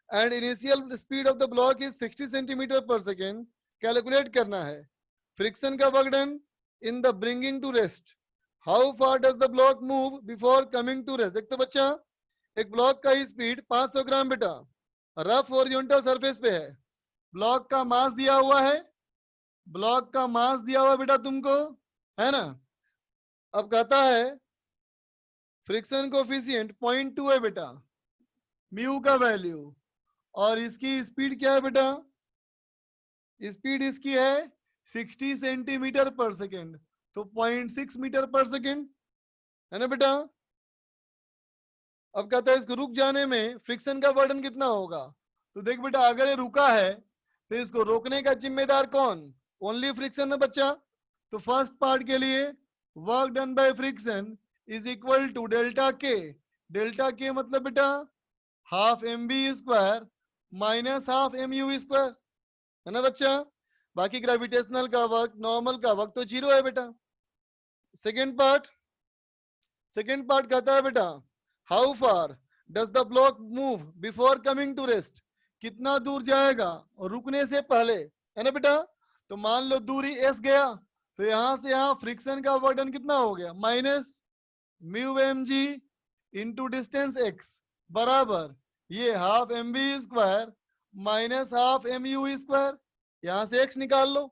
Speaker 1: and initial speed of the block is 60 centimeter per second, calculate करना है friction का work done in the bringing to rest. How far does the block move before coming to rest? देखते बच्चा एक block का speed 500 ग्राम बेटा rough horizontal surface पे है, ब्लॉक का मास दिया हुआ है ब्लॉक का मास दिया हुआ बेटा तुमको, है ना। अब कहता है फ्रिक्शन कोफिशिएंट 0.2 है बेटा, म्यू का वैल्यू, और इसकी स्पीड क्या है बेटा, स्पीड इसकी है 60 सेंटीमीटर पर सेकेंड, तो 0.6 मीटर पर सेकेंड, है ना बेटा। अब कहता है इसको रुक जाने में फ्रिक्शन का वर्डन कितना होगा, तो देख बेटा अगर ये रुका है तो इसको रोकने का जिम्मेदार कौन, ओनली फ्रिक्शन है बच्चा। तो फर्स्ट पार्ट के लिए work done by friction is equal to delta k, delta k मतलब बेटा half m b square minus half m u square, है ना बच्चा। बाकी ग्रेविटेशनल का वर्क, नॉर्मल का वर्क तो जीरो है बेटा। सेकेंड पार्ट कहता है बेटा how far does the block move before coming to rest, कितना दूर जाएगा और रुकने से पहले, है ना बेटा। तो मान लो दूरी एस गया, तो यहां से यहां फ्रिक्शन का वर्डन कितना हो गया, minus mu m g into distance x बराबर ये half m b square minus half m u square, यहां से एक्स निकाल लो।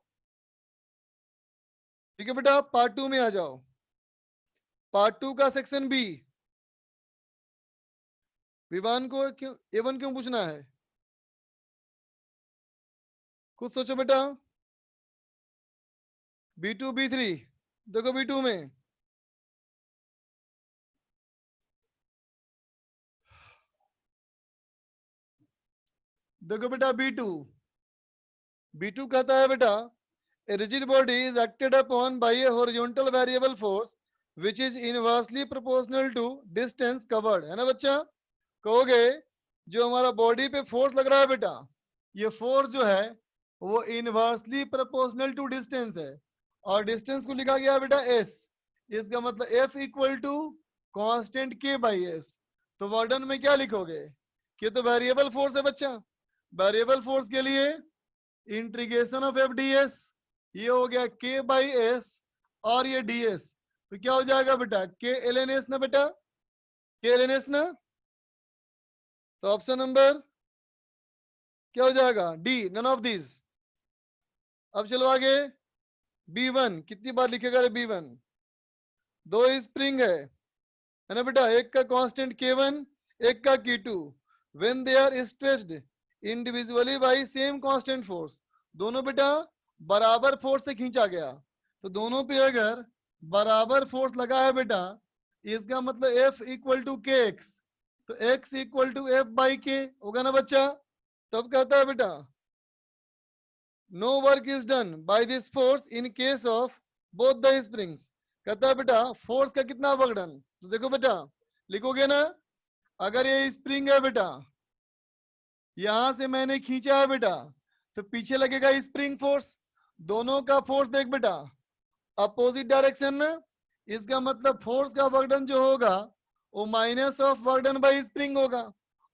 Speaker 1: ठीक है बेटा, पार्ट 2 में आ जाओ। पार्ट 2 का सेक्शन बी, विवान को क्यों A1 क्यों पूछना है, कुछ सोचो बेटा। B2 B3 देखो, B2 में देखो बेटा, B2 कहता है बेटा a rigid body is acted upon by a horizontal variable force which is inversely proportional to distance covered, है ना बच्चा। कहोगे जो हमारा बॉडी पे फोर्स लग रहा है बेटा, ये फोर्स जो है वो इनवर्सली प्रोपोर्शनल टू डिस्टेंस है, और डिस्टेंस को लिखा गया बेटा s, इसका मतलब F equal to constant K by S। तो वर्डन में क्या लिखोगे, कि तो वेरिएबल फोर्स है बच्चा, वेरिएबल फोर्स के लिए इंटीग्रेशन ऑफ F ds, ये हो गया K बाई S और ये ds, तो क्या हो जाएगा बेटा K ln S ना बेटा, K ln S ना। तो ऑप्शन नंबर क्या हो जाएगा डी, नन ऑफ दिस। अब चलो आगे, B1 कितनी बार लिखेगा रे B1, दो स्प्रिंग है ना बेटा, एक का कांस्टेंट K1 एक का K2, when they are stretched individually by same constant force, दोनों बेटा बराबर फोर्स से खींचा गया, तो दोनों पे अगर बराबर फोर्स लगा है बेटा, इसका मतलब F इक्वल टू KX, तो x इक्वल टू F बाई K होगा ना बच्चा। तब कहता है बेटा no work is done by this force in case of both the springs, कहता है बेटा फोर्स का कितना वर्क डन, तो देखो बेटा लिखोगे ना, अगर ये स्प्रिंग है बेटा, यहां से मैंने खींचा है बेटा, तो पीछे लगेगा स्प्रिंग फोर्स, दोनों का फोर्स देख बेटा अपोजिट डायरेक्शन ना, इसका मतलब फोर्स का वर्क डन जो होगा वो minus of work done by spring होगा,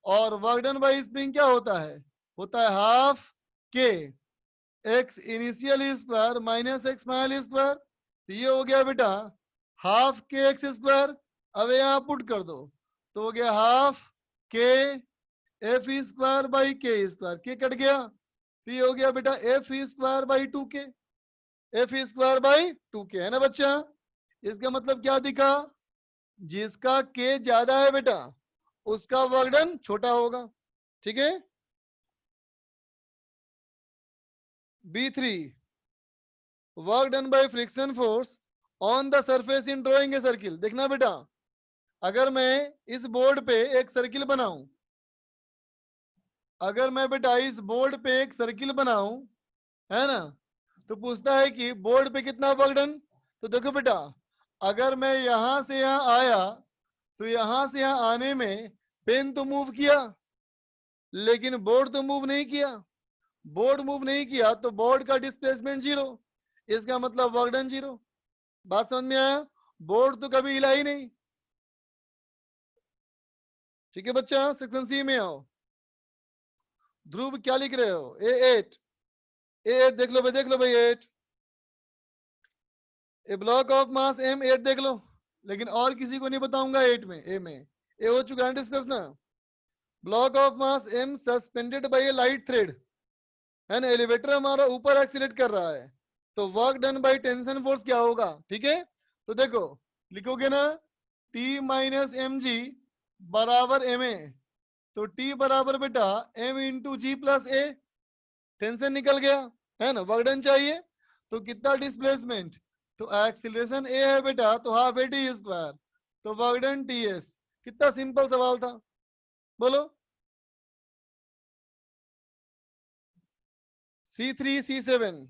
Speaker 1: और वर्क डन बाई स्प्रिंग क्या होता है हाफ के x initial square minus x final square, तो ये हो गया बेटा हाफ के एक्स स्क्वायर। अब यहाँ पुट कर दो, तो हो गया हाफ के एफ स्क्वायर बाई के स्क्वायर, के कट गया, तो ये हो गया बेटा F square by 2k, F square by 2k, है ना बच्चा। इसका मतलब क्या दिखा, जिसका के ज्यादा है बेटा उसका वर्क डन छोटा होगा, ठीक है। B3 work done by friction force on the surface in drawing a circle, देखना बेटा अगर मैं इस बोर्ड पे एक सर्किल बनाऊं, अगर मैं बेटा इस बोर्ड पे एक सर्किल बनाऊं, है ना, तो पूछता है कि बोर्ड पे कितना वर्क डन, तो देखो बेटा अगर मैं यहां से यहां आया, तो यहां से यहां आने में पेन तो मूव किया, लेकिन बोर्ड तो मूव नहीं किया, बोर्ड मूव नहीं किया तो बोर्ड का डिस्प्लेसमेंट 0, इसका मतलब वर्क डन 0। बात समझ में आया, बोर्ड तो कभी हिला ही नहीं, ठीक है बच्चा। सेक्शन सी में आओ, ध्रुव क्या लिख रहे हो, A8 देख लो भाई, देख लो भाई 8, ए ब्लॉक ऑफ मास M 8 देख लो, लेकिन और किसी को नहीं बताऊंगा 8 में, ए हो चुका है डिस्कस ना। Block of mass M suspended bye A light thread, है ना, एलिवेटर हमारा ऊपर एक्सीलरेट कर रहा है, तो work done by tension force क्या होगा, ठीक है। तो देखो लिखोगे ना T माइनस एम जी बराबर एम ए, तो T बराबर बेटा M इंटू जी प्लस ए, टेंशन निकल गया है ना, वर्क डन चाहिए। तो कितना डिस्प्लेसमेंट, तो एक्सीलरेशन ए है बेटा, तो हाफ ए टी स्क्वायर, तो वर्क डन टी एस। कितना सिंपल सवाल था, बोलो। C3 C7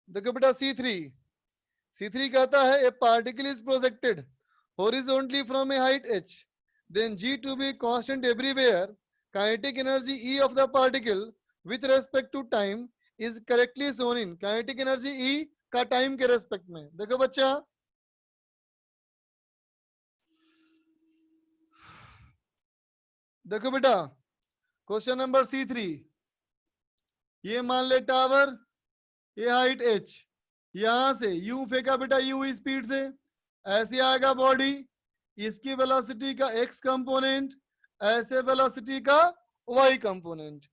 Speaker 1: देखो बेटा C3 कहता है ए particle is projected horizontally from a height h, then g to be constant everywhere, kinetic energy E of the particle with respect to time is correctly shown in, kinetic energy E का time के respect में। देखो बच्चा देखो बेटा question number C3, ये मान ले टावर, ये हाइट h, यहां से u फेंका बेटा u स्पीड से, ऐसे आएगा बॉडी, इसकी वेलोसिटी का x कंपोनेंट, ऐसे वेलोसिटी का y कंपोनेंट।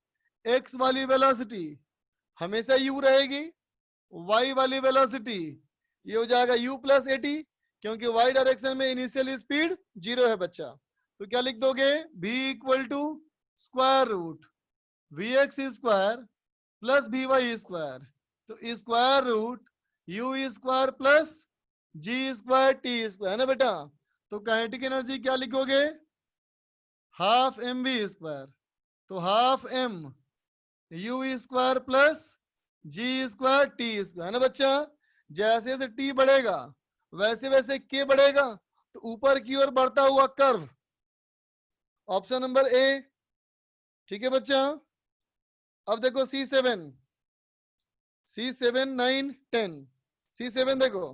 Speaker 1: x वाली वेलोसिटी हमेशा u रहेगी, y वाली वेलोसिटी ये हो जाएगा u प्लस एटी, क्योंकि y डायरेक्शन में इनिशियल स्पीड 0 है बच्चा। तो क्या लिख दोगे, v equal to square root vx square plus vy square, तो square root u square plus g square t square, है ना बेटा। तो काइनेटिक एनर्जी क्या लिखोगे, हाफ एम वी स्क्वायर, तो half m u square plus g square t square, है ना बच्चा। जैसे जैसे टी बढ़ेगा वैसे वैसे के बढ़ेगा, तो ऊपर की ओर बढ़ता हुआ कर्व, ऑप्शन नंबर ए, ठीक है बच्चा। अब देखो C7 9 10, C7 देखो,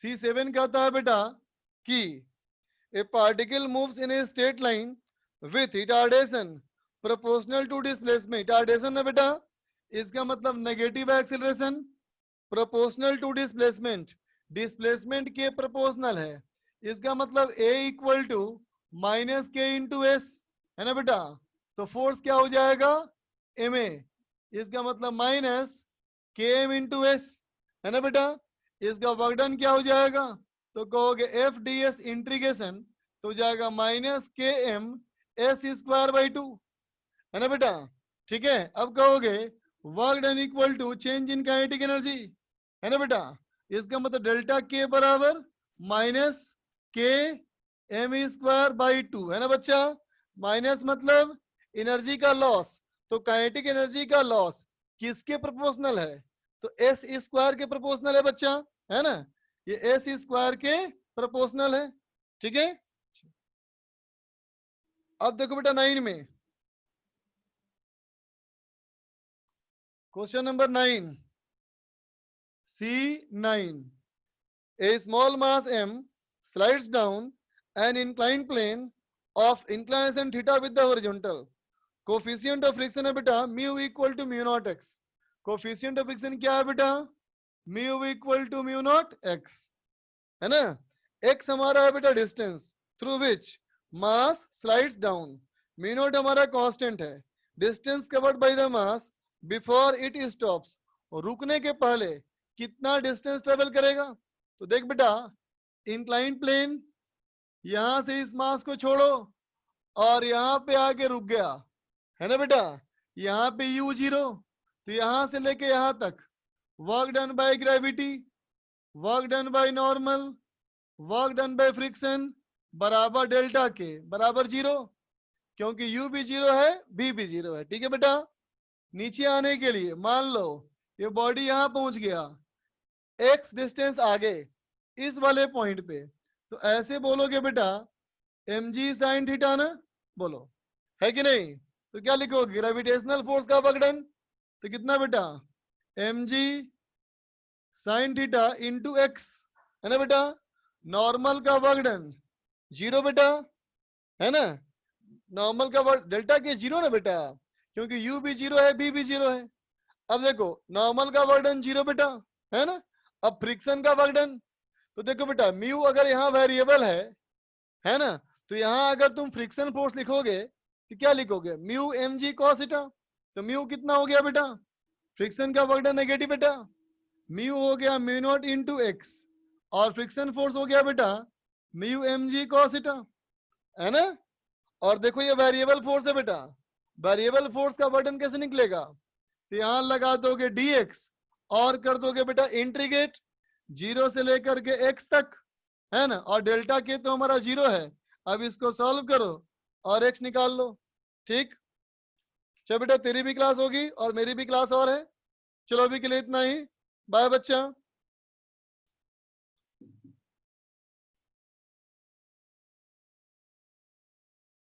Speaker 1: C7 कहता है बेटा कि a particle moves in a straight line with retardation proportional to displacement. Retardation है बेटा, इसका मतलब negative acceleration, proportional to displacement, displacement के प्रोपोर्शनल है, इसका मतलब A equal to minus k into s, है ना बेटा। तो फोर्स क्या हो जाएगा, MA, इसका मतलब माइनस के एम इंटू एस, है ना बेटा। इसका वर्क डन क्या हो जाएगा, तो कहोगे एफ डी एस इंटीग्रेशन, तो हो जाएगा माइनस के एम एस स्क्वायर बाई 2, है ना बेटा, ठीक है। अब कहोगे work done equal to change in kinetic energy, है ना बेटा। इसका मतलब डेल्टा के बराबर माइनस के एम स्क्वायर बाई 2, है ना बच्चा। माइनस मतलब एनर्जी का लॉस, तो काइनेटिक एनर्जी का लॉस किसके प्रोपोर्शनल है, तो एस स्क्वायर के प्रोपोर्शनल है बच्चा, है ना। ये एस स्क्वायर के प्रोपोर्शनल है, ठीक है। अब देखो बेटा 9 में, question number 9 C9, a small mass m slides down an inclined plane of inclination theta with the horizontal, coefficient of friction है बेटा mu equal to mu naught x, coefficient of friction क्या है बेटा, mu equal to mu naught x, है ना। x हमारा है बेटा distance through which mass slides down, mu naught हमारा कांस्टेंट है, distance covered by the mass before it stops, और रुकने के पहले कितना डिस्टेंस ट्रेवल करेगा। तो देख बेटा इंक्लाइन प्लेन, यहां से इस मास को छोड़ो और यहां पे आके रुक गया, है ना बेटा। यहाँ पे u0, तो यहां से लेके यहां तक work done by gravity, work done by normal, work done by friction बराबर डेल्टा के बराबर 0, क्योंकि u भी 0 है v भी 0 है, ठीक है बेटा। नीचे आने के लिए मान लो ये बॉडी यहां पहुंच गया, x डिस्टेंस आगे इस वाले पॉइंट पे, तो ऐसे बोलोगे बेटा mg sin थीटा ना, बोलो है कि नहीं। तो क्या लिखोगे, ग्रेविटेशनल फोर्स का वर्क डन, तो कितना बेटा mg sin theta into x, है ना बेटा। नॉर्मल का वर्क डन 0 बेटा, है ना। नॉर्मल का वर्क डेल्टा के 0 ना बेटा, क्योंकि u भी 0 है v भी 0 है। अब देखो नॉर्मल का वर्क डन 0 बेटा, है ना। अब फ्रिक्शन का वर्क डन, तो देखो बेटा म्यू अगर यहाँ वेरिएबल है ना, तो यहाँ अगर तुम फ्रिक्शन फोर्स लिखोगे तो क्या लिखोगे, म्यू mg cos थीटा। तो म्यू कितना हो गया बेटा, फ्रिक्शन का वर्क डन नेगेटिव बेटा, म्यू हो गया म्यू नॉट इंटू एक्स, और फ्रिक्शन फोर्स हो गया बेटा म्यू mg cos थीटा, है ना। और देखो ये वेरिएबल फोर्स है बेटा, वेरिएबल फोर्स का वर्डन कैसे निकलेगा, तो यहां लगा दोगे dx और कर दोगे बेटा इंटीग्रेट 0 से लेकर के x तक, है ना, और डेल्टा के तो हमारा 0 है। अब इसको सॉल्व करो और x निकाल लो, ठीक। चलो बेटा तेरी भी क्लास होगी और मेरी भी क्लास और है। चलो अभी के लिए इतना ही, बाय बच्चा।